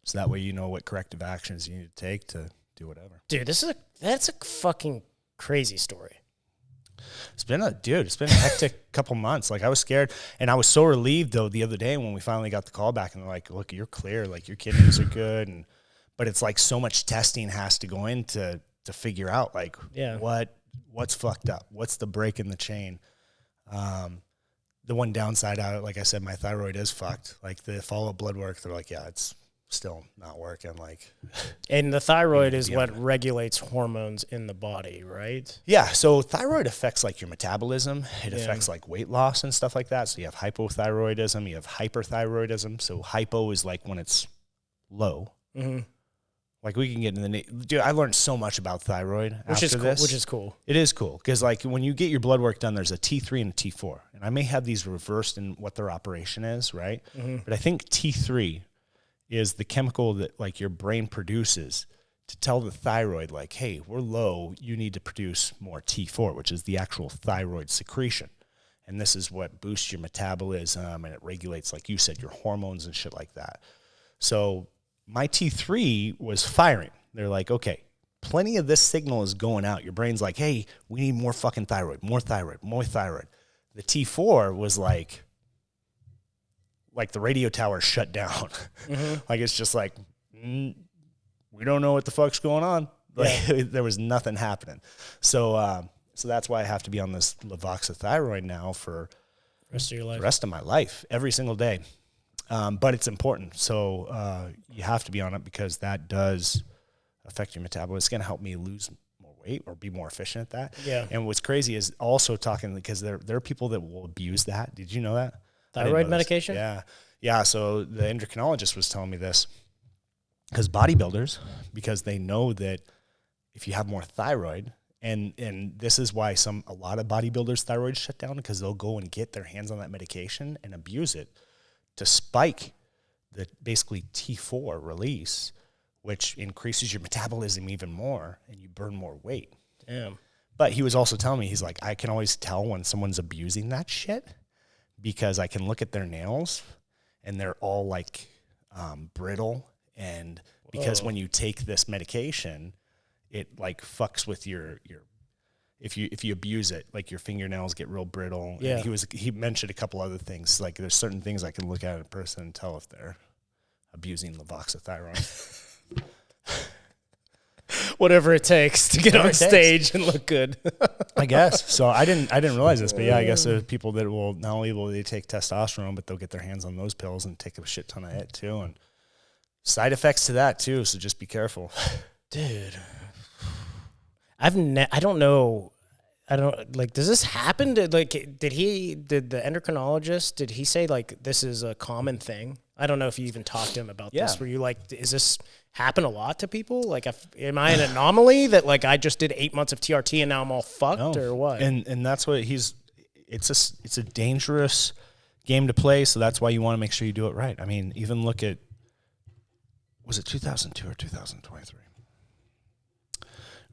so that way you know what corrective actions you need to take to do whatever. Dude, that's a fucking crazy story. It's been a hectic couple months. Like I was scared and I was so relieved though the other day when we finally got the call back and they're like, look, you're clear. Like your kidneys are good. But it's like so much testing has to go in to figure out like what's fucked up. What's the break in the chain? The one downside out of it, like I said, my thyroid is fucked. Like the follow-up blood work, they're like, yeah, it's still not working. Like, and the thyroid is what regulates hormones in the body, right? Yeah. So thyroid affects like your metabolism. It affects like weight loss and stuff like that. So you have hypothyroidism, you have hyperthyroidism. So hypo is like when it's low, Like we can get in the dude. I learned so much about thyroid after this, which is cool. It is cool because like when you get your blood work done, there's a T3 and a T4, and I may have these reversed in what their operation is, right? But I think T3 is the chemical that like your brain produces to tell the thyroid like, hey, we're low. You need to produce more T4, which is the actual thyroid secretion, and this is what boosts your metabolism and it regulates, like you said, your hormones and shit like that. So my T3 was firing. They're like, okay, plenty of this signal is going out. Your brain's like, hey, we need more fucking thyroid, more thyroid, more thyroid. The T4 was like the radio tower shut down. Like, it's just like, we don't know what the fuck's going on. Like, there was nothing happening. So that's why I have to be on this levoxythyroid now for the rest of my life, every single day. But it's important. So you have to be on it because that does affect your metabolism. It's going to help me lose more weight or be more efficient at that. Yeah. And what's crazy is also talking, because there are people that will abuse that. Did you know that? Thyroid medication? Yeah. Yeah. So the endocrinologist was telling me this because bodybuilders, because they know that if you have more thyroid, and this is why a lot of bodybuilders' thyroids shut down, because they'll go and get their hands on that medication and abuse it to spike the basically T4 release, which increases your metabolism even more and you burn more weight. Damn. But he was also telling me, he's like, I can always tell when someone's abusing that shit because I can look at their nails and they're all like brittle. And because when you take this medication, it like fucks with your if you abuse it, like your fingernails get real brittle. Yeah. And he mentioned a couple other things. Like there's certain things I can look at a person and tell if they're abusing levoxythyroid. Whatever it takes to get on stage and look good. I guess. So I didn't realize this, but yeah, I guess there's people that will not only will they take testosterone, but they'll get their hands on those pills and take a shit ton of it too, and side effects to that too. So just be careful, dude. I don't know. I don't like. Does this happen? Did the endocrinologist? Did he say like this is a common thing? I don't know if you even talked to him about this. Were you like, is this happen a lot to people? Like, am I an anomaly that like I just did 8 months of TRT and now I'm all fucked or what? And that's what it's a dangerous game to play. So that's why you want to make sure you do it right. I mean, even look at, was it 2002 or 2023?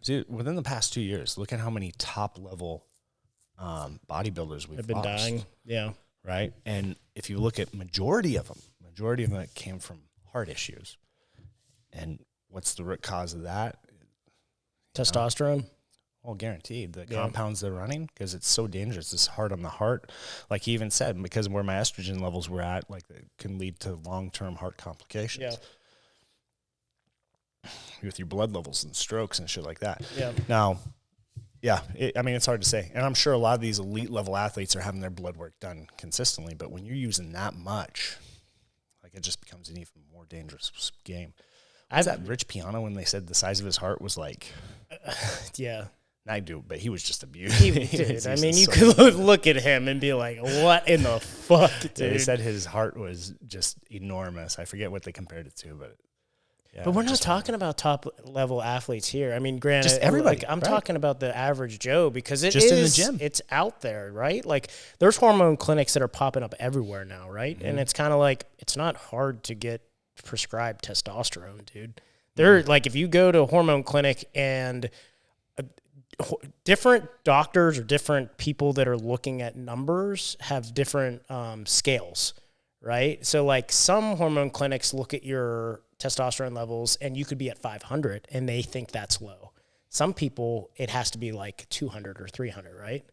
Dude, within the past 2 years, look at how many top level bodybuilders we've been dying. Yeah. Right. And if you look at majority of them came from heart issues. And what's the root cause of that? Testosterone. Well, guaranteed. The compounds they're running, because it's so dangerous. It's hard on the heart. Like he even said, because where my estrogen levels were at, like it can lead to long-term heart complications. Yeah. With your blood levels and strokes and shit like that. Yeah. Now, it's hard to say. And I'm sure a lot of these elite level athletes are having their blood work done consistently, but when you're using that much, like it just becomes an even more dangerous game. Was that Rich Piano when they said the size of his heart was like... yeah. I do, but he was just abused. Dude, I mean, you could look at him and be like, what in the fuck, dude? They said his heart was just enormous. I forget what they compared it to, but... Yeah, but we're not talking about top level athletes here. I mean, granted, just everybody. I'm talking about the average Joe because it just is in the gym. It's out there, right? Like there's hormone clinics that are popping up everywhere now, right? Mm-hmm. And it's kind of like it's not hard to get prescribed testosterone, dude. They're like if you go to a hormone clinic and different doctors or different people that are looking at numbers have different scales, right? So like some hormone clinics look at your testosterone levels and you could be at 500 and they think that's low. Some people, it has to be like 200 or 300, right?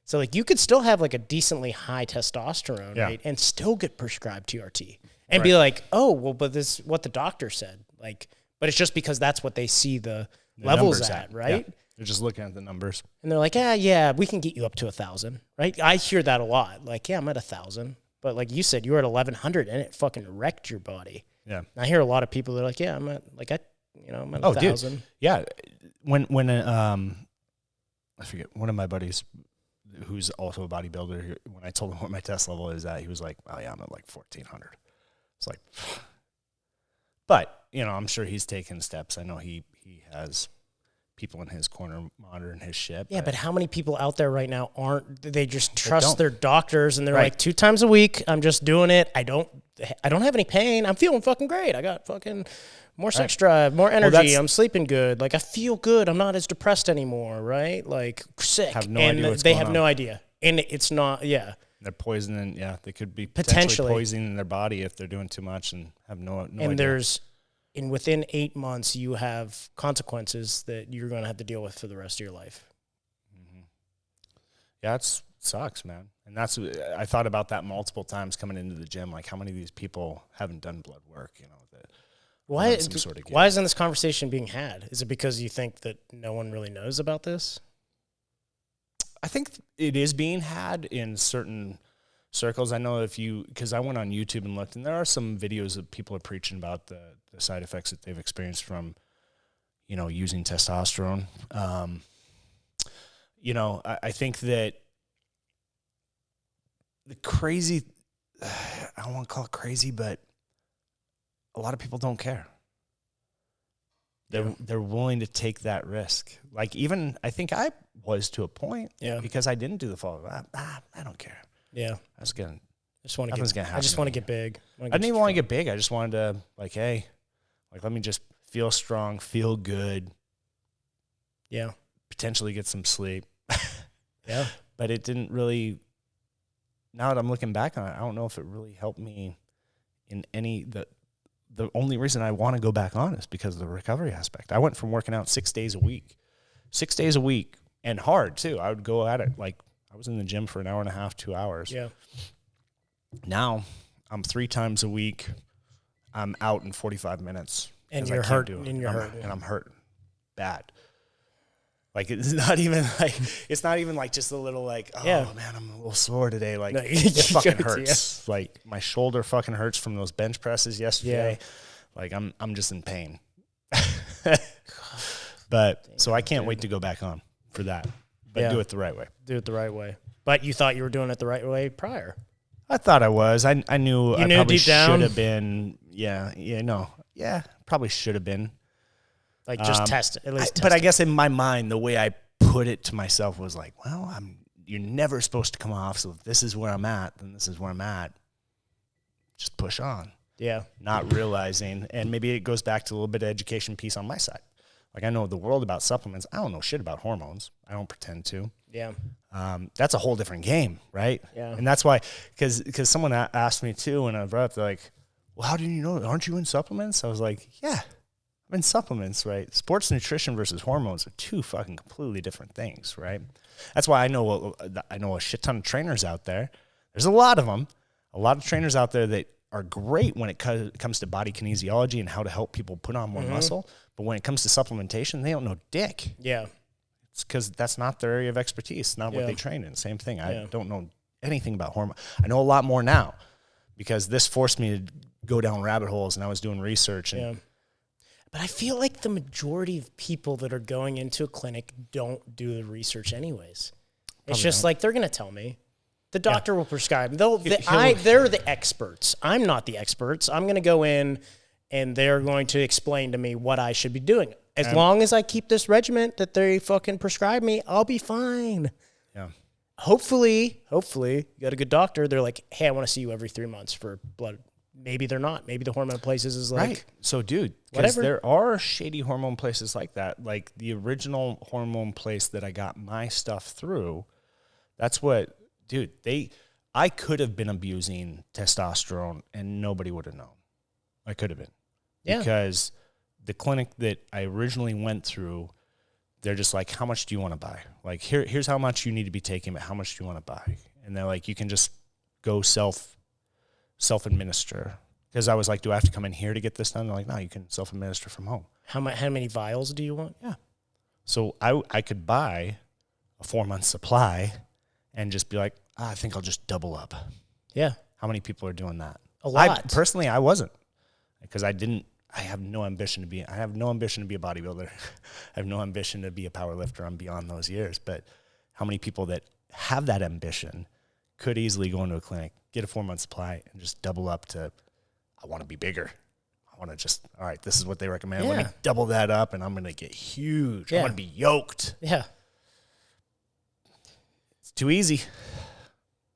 So like you could still have like a decently high testosterone rate and still get prescribed TRT and be like, oh, well, but this is what the doctor said. Like, but it's just because that's what they see the levels at, right? Yeah. They're just looking at the numbers. And they're like, yeah, we can get you up to 1,000, right? I hear that a lot. Like, yeah, I'm at 1,000. But like you said, you were at 1,100 and it fucking wrecked your body. Yeah. I hear a lot of people that are like, yeah, I'm at 1,000. Dude. Yeah. When I forget, one of my buddies who's also a bodybuilder, when I told him what my test level is at, he was like, oh yeah, I'm at like 1,400. It's like, but I'm sure he's taken steps. I know he has people in his corner monitoring his shit. Yeah, but how many people out there right now they just trust their doctors and they're like 2 times a week, I'm just doing it. I don't have any pain. I'm feeling fucking great. I got fucking more sex drive, more energy. I'm sleeping good. Like I feel good. I'm not as depressed anymore, right? Like sick. Have no idea what's they going have on. no idea. And it's not, They're poisoning, they could be potentially poisoning their body if they're doing too much and have no idea. And within 8 months, you have consequences that you're going to have to deal with for the rest of your life. Mm-hmm. Yeah, it sucks, man. And I thought about that multiple times coming into the gym. Like, how many of these people haven't done blood work? Why isn't this conversation being had? Is it because you think that no one really knows about this? I think it is being had in certain circles. I know because I went on YouTube and looked, and there are some videos that people are preaching about the side effects that they've experienced from, using testosterone. I think that the crazy, I don't want to call it crazy, but a lot of people don't care. They're willing to take that risk. Like even, I think I was to a point because I didn't do the follow-up. I don't care. Yeah. I just want to get big. I didn't even want to get big. I just wanted to let me just feel strong, feel good. Yeah. Potentially get some sleep. Yeah. But it didn't really, now that I'm looking back on it, I don't know if it really helped me in the only reason I want to go back on is because of the recovery aspect. I went from working out 6 days a week, and hard too. I would go at it. Like I was in the gym for an hour and a half, 2 hours. Yeah. Now I'm 3 times a week. I'm out in 45 minutes. And you're hurting. And I'm hurting bad. Like it's not even like just a little like, man, I'm a little sore today. Like it fucking hurts. Like my shoulder fucking hurts from those bench presses yesterday. Yeah. Like I'm just in pain. But so I can't wait to go back on for that. But do it the right way. Do it the right way. But you thought you were doing it the right way prior. I thought I was. I knew I probably should have been. Probably should have been. Like just test it, at least. But I guess in my mind, the way I put it to myself was like, well, you're never supposed to come off. So if this is where I'm at, then this is where I'm at. Just push on. Yeah. Not realizing, and maybe it goes back to a little bit of education piece on my side. Like I know the world about supplements. I don't know shit about hormones. I don't pretend to. Yeah. That's a whole different game, right? Yeah. And that's why, because someone asked me too, when I brought up, they're like, well, how do you know? Aren't you in supplements? I was like, yeah. I'm in supplements, right? Sports nutrition versus hormones are two fucking completely different things, right? That's why I know a shit ton of trainers out there. There's a lot of them, a lot of trainers out there that are great when it comes to body kinesiology and how to help people put on more muscle. But when it comes to supplementation, they don't know dick. Yeah. It's because that's not their area of expertise, not what they train in. Same thing. I don't know anything about hormone. I know a lot more now because this forced me to go down rabbit holes and I was doing research. And But I feel like the majority of people that are going into a clinic don't do the research anyways. It's just like, they're going to tell me. The doctor will prescribe. They're the experts. I'm not the experts. I'm going to go in and they're going to explain to me what I should be doing. As long as I keep this regimen that they fucking prescribe me, I'll be fine. Yeah. Hopefully, you got a good doctor. They're like, hey, I want to see you every 3 months for blood. Maybe they're not. Maybe the hormone places is like... Right. So, dude, because there are shady hormone places like that. Like the original hormone place that I got my stuff through, that's what... Dude, I could have been abusing testosterone and nobody would have known. I could have been. Yeah. Because the clinic that I originally went through, they're just like, how much do you want to buy? Like, here's how much you need to be taking, but how much do you want to buy? And they're like, you can just go self-administer. Because I was like, do I have to come in here to get this done? They're like, no, you can self-administer from home. How many vials do you want? Yeah. So I could buy a 4-month supply and just be like, I think I'll just double up. Yeah. How many people are doing that? A lot. Personally, I wasn't. Because I have no ambition to be a bodybuilder. I have no ambition to be a power lifter. I'm beyond those years. But how many people that have that ambition could easily go into a clinic, get a 4-month supply, and just double up to, I want to be bigger. I want to just, all right, this is what they recommend. Let me double that up, and I'm going to get huge. I'm going to be yoked. Yeah. It's too easy.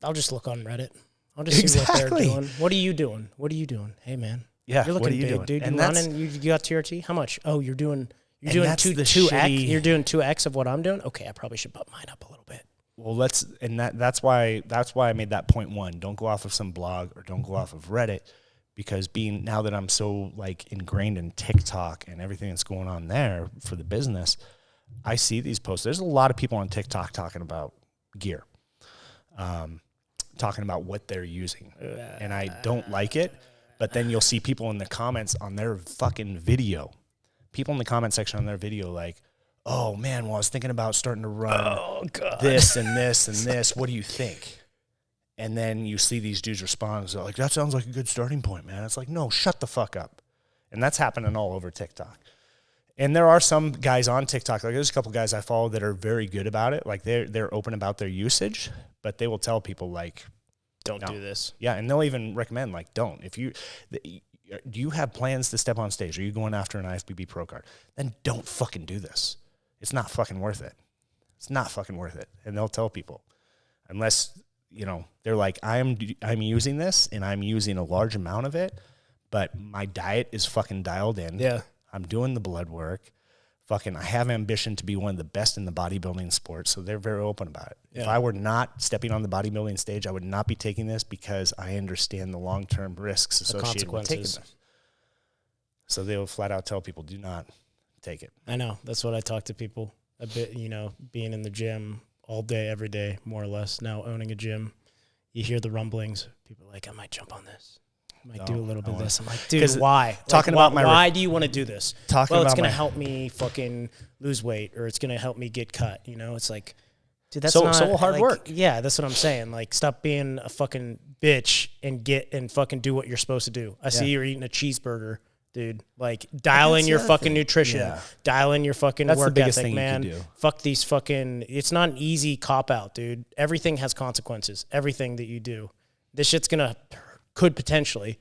I'll just look on Reddit. I'll just see what they're doing. What are you doing? What are you doing? Hey, man. Yeah, you're looking big, dude. You running? You got TRT? How much? Oh, you're doing 2x. You're doing 2x of what I'm doing. Okay, I probably should bump mine up a little bit. Well, that's why I made that point one. Don't go off of some blog or don't go off of Reddit, because now that I'm so like ingrained in TikTok and everything that's going on there for the business, I see these posts. There's a lot of people on TikTok talking about gear, talking about what they're using, and I don't like it. But then you'll see people in the comments on their fucking video, people in the comment section on their video like, oh, man, well, I was thinking about starting to run this and this and this. What do you think? And then you see these dudes respond. They're like, that sounds like a good starting point, man. It's like, no, shut the fuck up. And that's happening all over TikTok. And there are some guys on TikTok, like there's a couple guys I follow that are very good about it. Like they're open about their usage, but they will tell people like, don't do this. Yeah, and they'll even recommend, like, don't. Do you have plans to step on stage? Are you going after an IFBB pro card? Then don't fucking do this. It's not fucking worth it. It's not fucking worth it. And they'll tell people, unless, they're like, I'm using this, and I'm using a large amount of it, but my diet is fucking dialed in. Yeah. I'm doing the blood work. I have ambition to be one of the best in the bodybuilding sport, so they're very open about it. Yeah. If I were not stepping on the bodybuilding stage, I would not be taking this because I understand the long-term risks associated with taking this. So they'll flat out tell people, do not take it. I know. That's what I talk to people a bit, being in the gym all day, every day, more or less. Now owning a gym, you hear the rumblings. People are like, I might jump on this. I might do a little bit of this. I'm like, dude, why? Why do you want to do this? It's going to help me fucking lose weight, or it's going to help me get cut. It's like, dude, that's not so hard work. Yeah, that's what I'm saying. Like, stop being a fucking bitch and fucking do what you're supposed to do. I see you're eating a cheeseburger, dude. Like, dial in your fucking nutrition. Dial in your fucking work ethic, man. You can do. Fuck these fucking. It's not an easy cop out, dude. Everything has consequences. Everything that you do. This shit's gonna. Could potentially,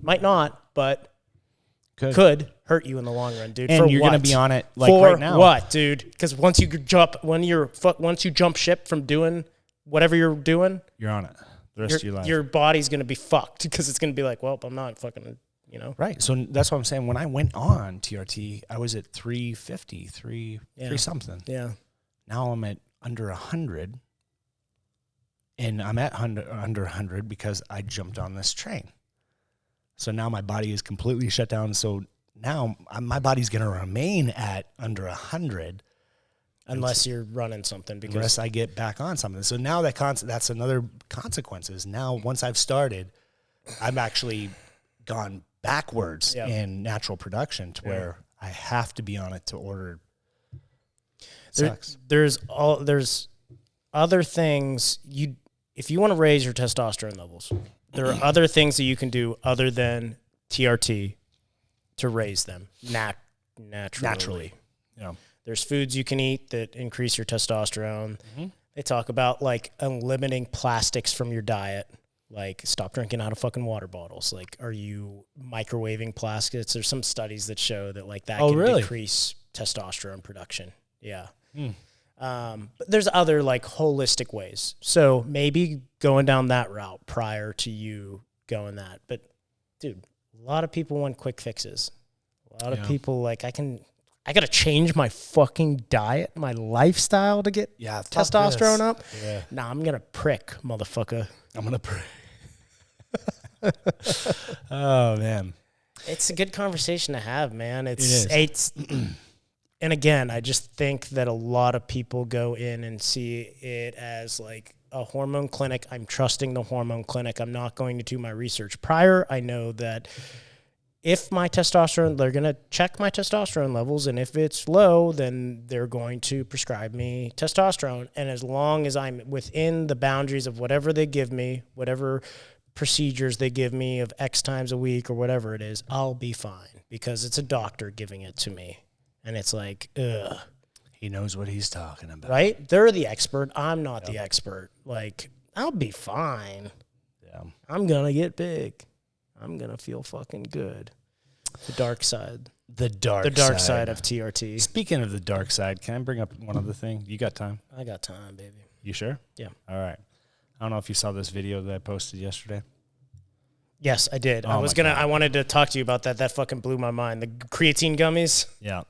might not, but could hurt you in the long run, dude. And you're going to be on it like for right now. What, dude? Because once you jump ship from doing whatever you're doing, you're on it the rest of your life. Your body's going to be fucked because it's going to be like, well, I'm not fucking, Right. So that's what I'm saying. When I went on TRT, I was at 350, three something. Yeah. Now I'm at under 100. And I'm at under 100 because I jumped on this train. So now my body is completely shut down. So now my body's going to remain at under 100. Unless you're running something. Unless I get back on something. So now that's another consequences. Now, once I've started, I've actually gone backwards in natural production to where I have to be on it to order. There's other things if you want to raise your testosterone levels, there are other things that you can do other than TRT to raise them naturally. Yeah. There's foods you can eat that increase your testosterone. Mm-hmm. They talk about like eliminating plastics from your diet. Like, stop drinking out of fucking water bottles. Like, are you microwaving plastics? There's some studies that show that like that can decrease testosterone production. Yeah. But there's other like holistic ways. So maybe going down that route prior to you going that. But dude, a lot of people want quick fixes. A lot of people like, I got to change my fucking diet, my lifestyle to get testosterone up. Yeah. Nah, I'm going to prick, motherfucker. I'm going to prick. Oh man. It's a good conversation to have, man. It's and again, I just think that a lot of people go in and see it as like a hormone clinic. I'm trusting the hormone clinic. I'm not going to do my research prior. I know that if my testosterone, they're going to check my testosterone levels, and if it's low, then they're going to prescribe me testosterone. And as long as I'm within the boundaries of whatever they give me, whatever procedures they give me of X times a week or whatever it is, I'll be fine because it's a doctor giving it to me. And it's like, ugh. He knows what he's talking about. Right? They're the expert. I'm not the expert. Like, I'll be fine. Yeah. I'm going to get big. I'm going to feel fucking good. The dark side. The dark side of TRT. Speaking of the dark side, can I bring up one other thing? You got time? I got time, baby. You sure? Yeah. All right. I don't know if you saw this video that I posted yesterday. Yes, I did. Oh I wanted to talk to you about that. That fucking blew my mind. The creatine gummies. Yeah.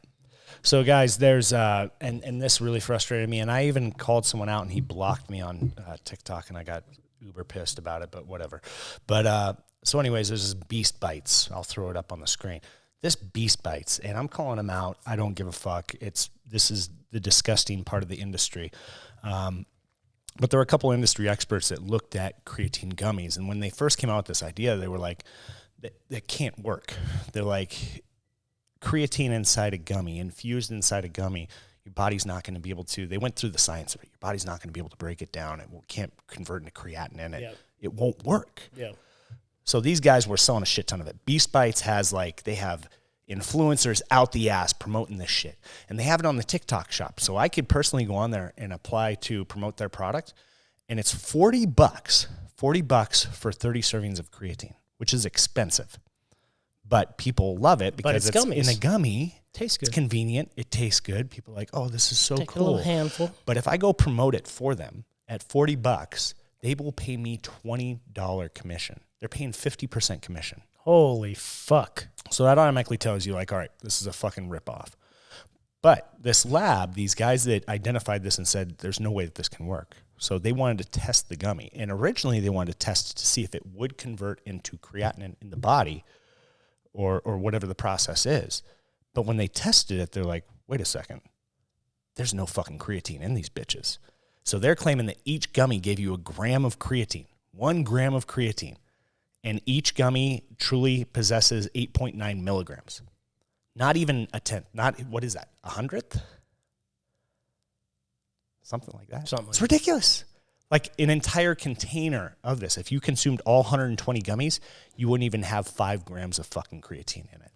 So guys, there's and this really frustrated me, and I even called someone out, and he blocked me on TikTok, and I got uber pissed about it, but whatever. But so anyways, there's this Beast Bites. I'll throw it up on the screen. This Beast Bites, and I'm calling them out. I don't give a fuck. This is the disgusting part of the industry. But there were a couple industry experts that looked at creatine gummies, and when they first came out with this idea, they were like, that can't work. They're like, creatine inside a gummy, infused inside a gummy, your body's not going to be able to, they went through the science of it, your body's not going to be able to break it down. It can't convert into creatinine in it. Yeah. It won't work. Yeah. So these guys were selling a shit ton of it. Beast Bites has they have influencers out the ass promoting this shit. And they have it on the TikTok shop. So I could personally go on there and apply to promote their product. And it's $40 for 30 servings of creatine, which is expensive. But people love it because it's in a gummy. Tastes good. It's convenient. It tastes good. People are like, oh, this is so Take cool. a little handful. But if I go promote it for them at $40, they will pay me $20 commission. They're paying 50% commission. Holy fuck. So that automatically tells you, like, all right, this is a fucking ripoff. But this lab, these guys that identified this and said, there's no way that this can work. So they wanted to test the gummy. And originally they wanted to test to see if it would convert into creatinine in the body or whatever the process is. But when they tested it, they're like, wait a second. There's no fucking creatine in these bitches. So they're claiming that each gummy gave you 1 gram of creatine, 1 gram of creatine. And each gummy truly possesses 8.9 milligrams. Not even a tenth. What is that, 100th? Something like that. It's ridiculous. Like an entire container of this. If you consumed all 120 gummies, you wouldn't even have 5 grams of fucking creatine in it.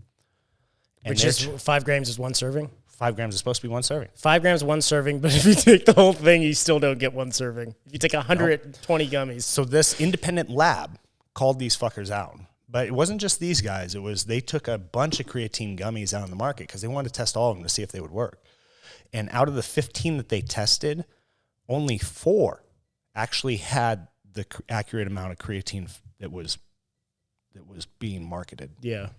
And which is 5 grams is 1 serving? 5 grams is supposed to be 1 serving. 5 grams, 1 serving, but if you take the whole thing, you still don't get 1 serving. If you take 120 gummies. So this independent lab called these fuckers out. But it wasn't just these guys. They took a bunch of creatine gummies out on the market because they wanted to test all of them to see if they would work. And out of the 15 that they tested, only 4 actually had the accurate amount of creatine that was being marketed. Yeah.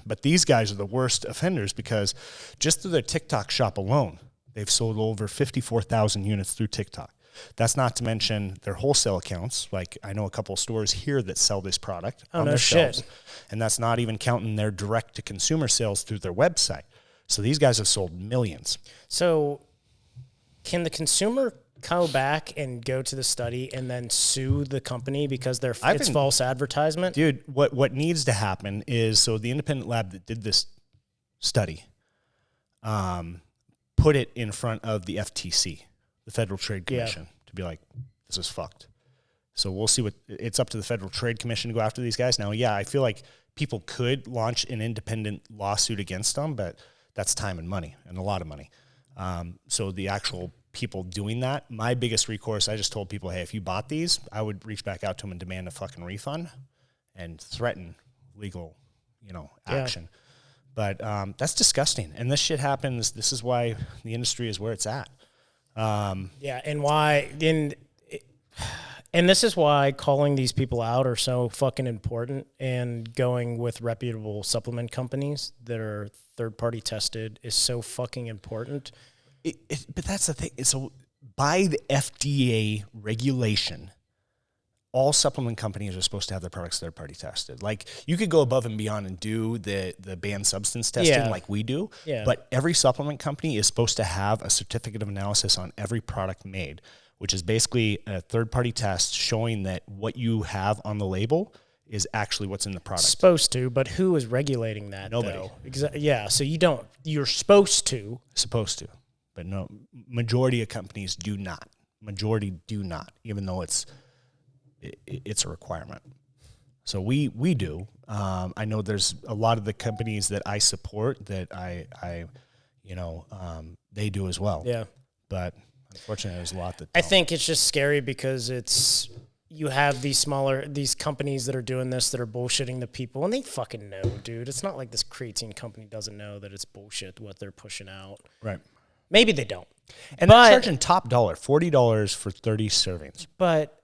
But these guys are the worst offenders because just through their TikTok shop alone, they've sold over 54,000 units through TikTok. That's not to mention their wholesale accounts. Like I know a couple of stores here that sell this product on their shelves. And that's not even counting their direct-to-consumer sales through their website. So these guys have sold millions. So can the consumer go back and go to the study and then sue the company because it's false advertisement? Dude, what needs to happen is, so the independent lab that did this study put it in front of the FTC, the Federal Trade Commission, to be like, this is fucked. So we'll see it's up to the Federal Trade Commission to go after these guys. Now, yeah, I feel like people could launch an independent lawsuit against them, but that's time and money, and a lot of money. So the actual people doing that, my biggest recourse, I just told people, hey, if you bought these, I would reach back out to them and demand a fucking refund and threaten legal, action. But that's disgusting. And this shit happens. This is why the industry is where it's at. And why and this is why calling these people out are so fucking important, and going with reputable supplement companies that are third-party tested is so fucking important. But that's the thing. So by the FDA regulation, all supplement companies are supposed to have their products third-party tested. Like, you could go above and beyond and do the banned substance testing like we do, but every supplement company is supposed to have a certificate of analysis on every product made, which is basically a third-party test showing that what you have on the label is actually what's in the product. Supposed to, but who is regulating that? Nobody. So you're supposed to. Supposed to, but no, majority of companies do not. Majority do not, even though it's a requirement. So we do. I know there's a lot of the companies that I support that they do as well. Yeah. But unfortunately, there's a lot that I think it's just scary because it's, you have these companies that are doing this that are bullshitting the people, and they fucking know, dude. It's not like this creatine company doesn't know that it's bullshit what they're pushing out. Right. Maybe they don't. And they're charging top dollar, $40 for 30 servings. But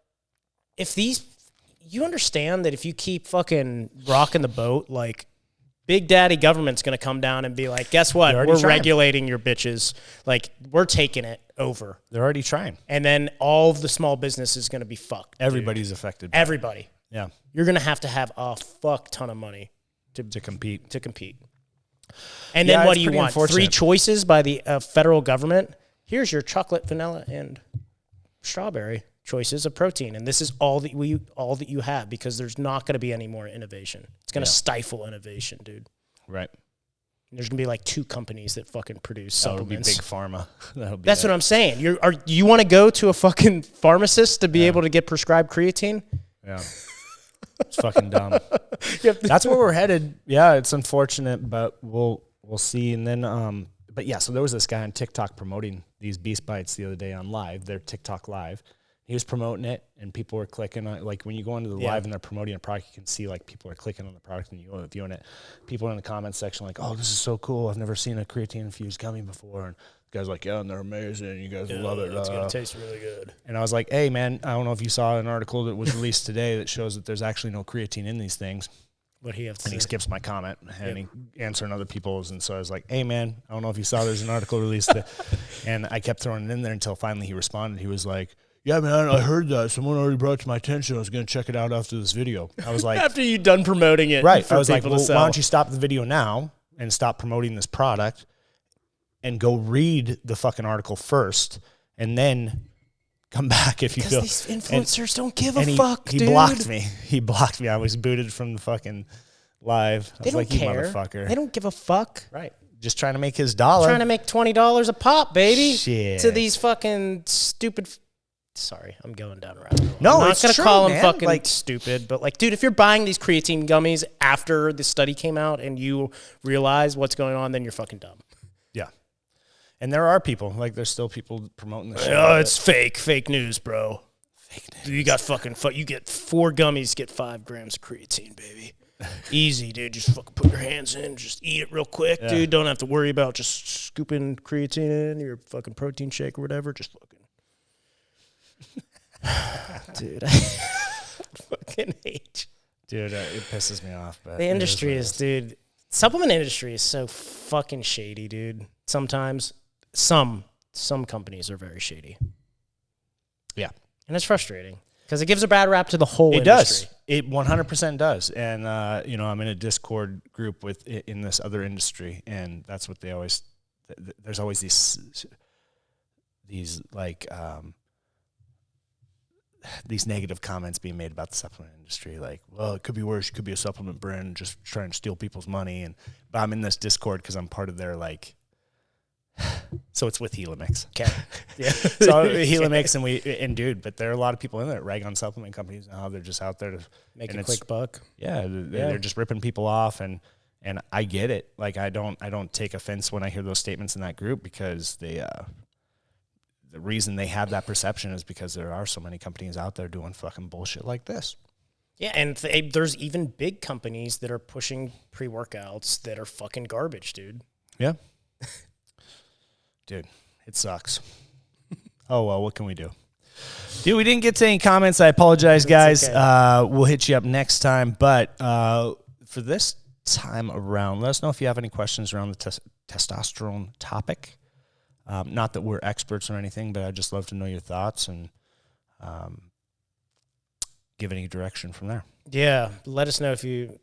you understand that if you keep fucking rocking the boat, like, Big Daddy government's going to come down and be like, guess what? We're regulating your bitches. Like, we're taking it over. They're already trying. And then all of the small business is going to be fucked. Everybody's affected. Everybody. Yeah. You're going to have a fuck ton of money to compete. And then what do you want? 3 choices by the federal government? Here's your chocolate, vanilla, and strawberry choices of protein, and this is all that you have, because there's not going to be any more innovation. It's going to stifle innovation, dude. Right. And there's going to be like 2 companies that fucking produce supplements. That'll be big pharma. That's what I'm saying. You want to go to a fucking pharmacist to be able to get prescribed creatine? Yeah. It's fucking dumb. That's where we're headed. Yeah, it's unfortunate, but we'll see. And then, but yeah, so there was this guy on TikTok promoting these Beast Bites the other day on live. They're TikTok live. He was promoting it, and people were clicking on it. Like, when you go into the live and they're promoting a product, you can see, like, people are clicking on the product and you go viewing it. People are in the comments section like, oh, this is so cool. I've never seen a creatine-infused gummy before. And the guy's like, yeah, and they're amazing. You guys will love it. It's going to taste really good. And I was like, hey, man, I don't know if you saw an article that was released today that shows that there's actually no creatine in these things. What he have to and say? He skips my comment and he answering other people's. And so I was like, hey, man, I don't know if you saw there's an article released. And I kept throwing it in there until finally he responded. He was like, yeah, man, I heard that. Someone already brought it to my attention. I was going to check it out after this video. I was like... after you're done promoting it. Right. I was like, well, why don't you stop the video now and stop promoting this product and go read the fucking article first and then come back if you feel... Because these influencers don't give a fuck, dude. He blocked me. He blocked me. I was booted from the fucking live. I was like, you motherfucker. They don't give a fuck. Right. Just trying to make his dollar. Trying to make $20 a pop, baby. Shit. To these fucking stupid... Sorry, I'm going down a rabbit hole. No, I'm not going to call them fucking like stupid, but like, dude, if you're buying these creatine gummies after the study came out and you realize what's going on, then you're fucking dumb. Yeah. And there are people, like, there's still people promoting this shit. Oh, it's fake news, bro. Fake news. You got you get 4 gummies, get 5 grams of creatine, baby. Easy, dude. Just fucking put your hands in, just eat it real quick, dude. Don't have to worry about just scooping creatine in your fucking protein shake or whatever. Just fucking. Dude, I fucking hate you. Dude, it pisses me off. But the industry is, dude, supplement industry is so fucking shady, dude. Sometimes some companies are very shady. Yeah. And it's frustrating because it gives a bad rap to the whole industry. It 100% does. And, you know, I'm in a Discord group in this other industry, and that's what they always, there's always these like, these negative comments being made about the supplement industry, like, well, it could be worse. It could be a supplement brand just trying to steal people's money. But I'm in this Discord because I'm part of their, like, so it's with Helimix. Okay. Yeah. So Helimix and dude, but there are a lot of people in there that rag on supplement companies now. They're just out there to make a quick buck. Yeah. They're just ripping people off. And I get it. Like, I don't take offense when I hear those statements in that group, because the reason they have that perception is because there are so many companies out there doing fucking bullshit like this. Yeah, and there's even big companies that are pushing pre-workouts that are fucking garbage, dude. Yeah. Dude, it sucks. Oh, well, what can we do? Dude, we didn't get to any comments. I apologize, guys. Okay. We'll hit you up next time. But for this time around, let us know if you have any questions around the testosterone topic. Not that we're experts or anything, but I'd just love to know your thoughts and give any direction from there. Yeah, let us know if you,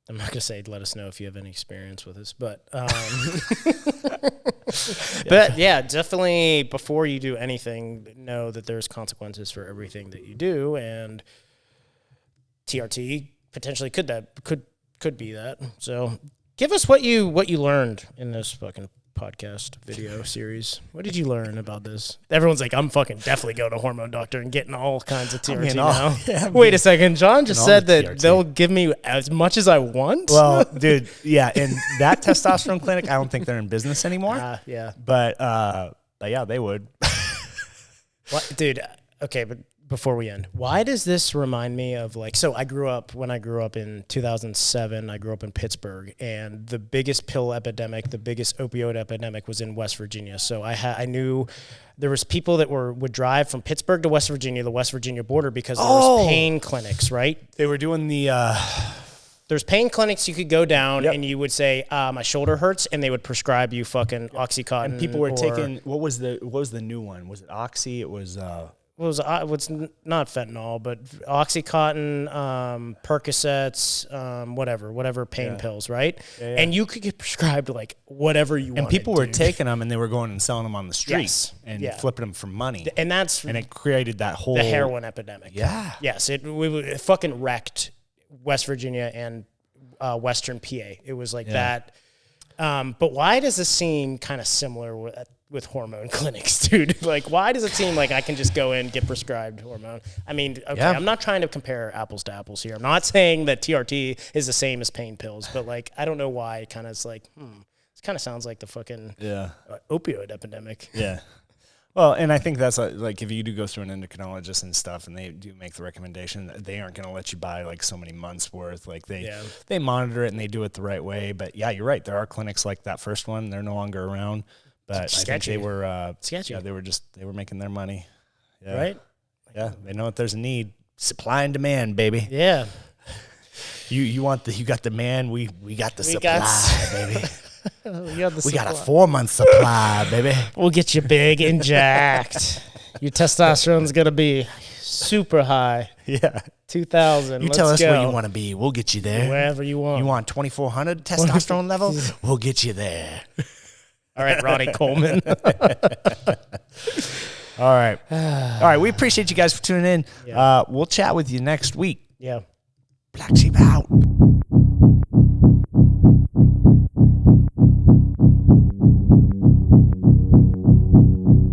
I'm not going to say let us know if you have any experience with this, but but yeah, definitely before you do anything, know that there's consequences for everything that you do, and TRT potentially could be that. So give us what you learned in this fucking podcast video series. What did you learn about this? Everyone's like, I'm fucking definitely going to hormone doctor and getting all kinds of TRT now. Yeah, wait a second. John just said that TRT. They'll give me as much as I want. Well, dude, yeah. And that testosterone clinic, I don't think they're in business anymore. Yeah. But yeah, they would. What, dude? Okay, but before we end, why does this remind me of like, so when I grew up in 2007, I grew up in Pittsburgh, and the biggest pill epidemic, the biggest opioid epidemic was in West Virginia. So I knew there was people that would drive from Pittsburgh to West Virginia, the West Virginia border, because there was pain clinics, right? They were doing the... There's pain clinics you could go down and you would say, my shoulder hurts, and they would prescribe you fucking Oxycontin. And people were taking, what was the new one? Was it Oxy? It was... what's not fentanyl, but Oxycontin, Percocets, whatever pain pills, right? Yeah. And you could get prescribed like whatever you want. And people were taking them and they were going and selling them on the streets and flipping them for money. And it created that whole... The heroin epidemic. Yeah. Yes, it fucking wrecked West Virginia and Western PA. It was like that. But why does this seem kind of similar with hormone clinics, dude? Like, why does it seem like I can just go in and get prescribed hormone? I mean, okay, I'm not trying to compare apples to apples here. I'm not saying that TRT is the same as pain pills, but like, I don't know why it kind of is like, this kind of sounds like the fucking opioid epidemic. Yeah. Well, and I think that's like if you do go through an endocrinologist and stuff, and they do make the recommendation, they aren't going to let you buy like so many months worth. Like they monitor it and they do it the right way. But yeah, you're right. There are clinics like that first one. They're no longer around. But I think they were sketchy. Yeah, they were making their money. Yeah. Right? Yeah, they know if there's a need. Supply and demand, baby. Yeah. You got the demand. We got the supply, baby. We got a 4-month supply, baby. We'll get you big and jacked. Your testosterone's gonna be super high. Yeah, 2,000. You tell us where you want to be. We'll get you there. Wherever you want. You want 2,400 testosterone level? We'll get you there. All right, Ronnie Coleman. All right. We appreciate you guys for tuning in. Yeah. We'll chat with you next week. Yeah. Black Sheep out.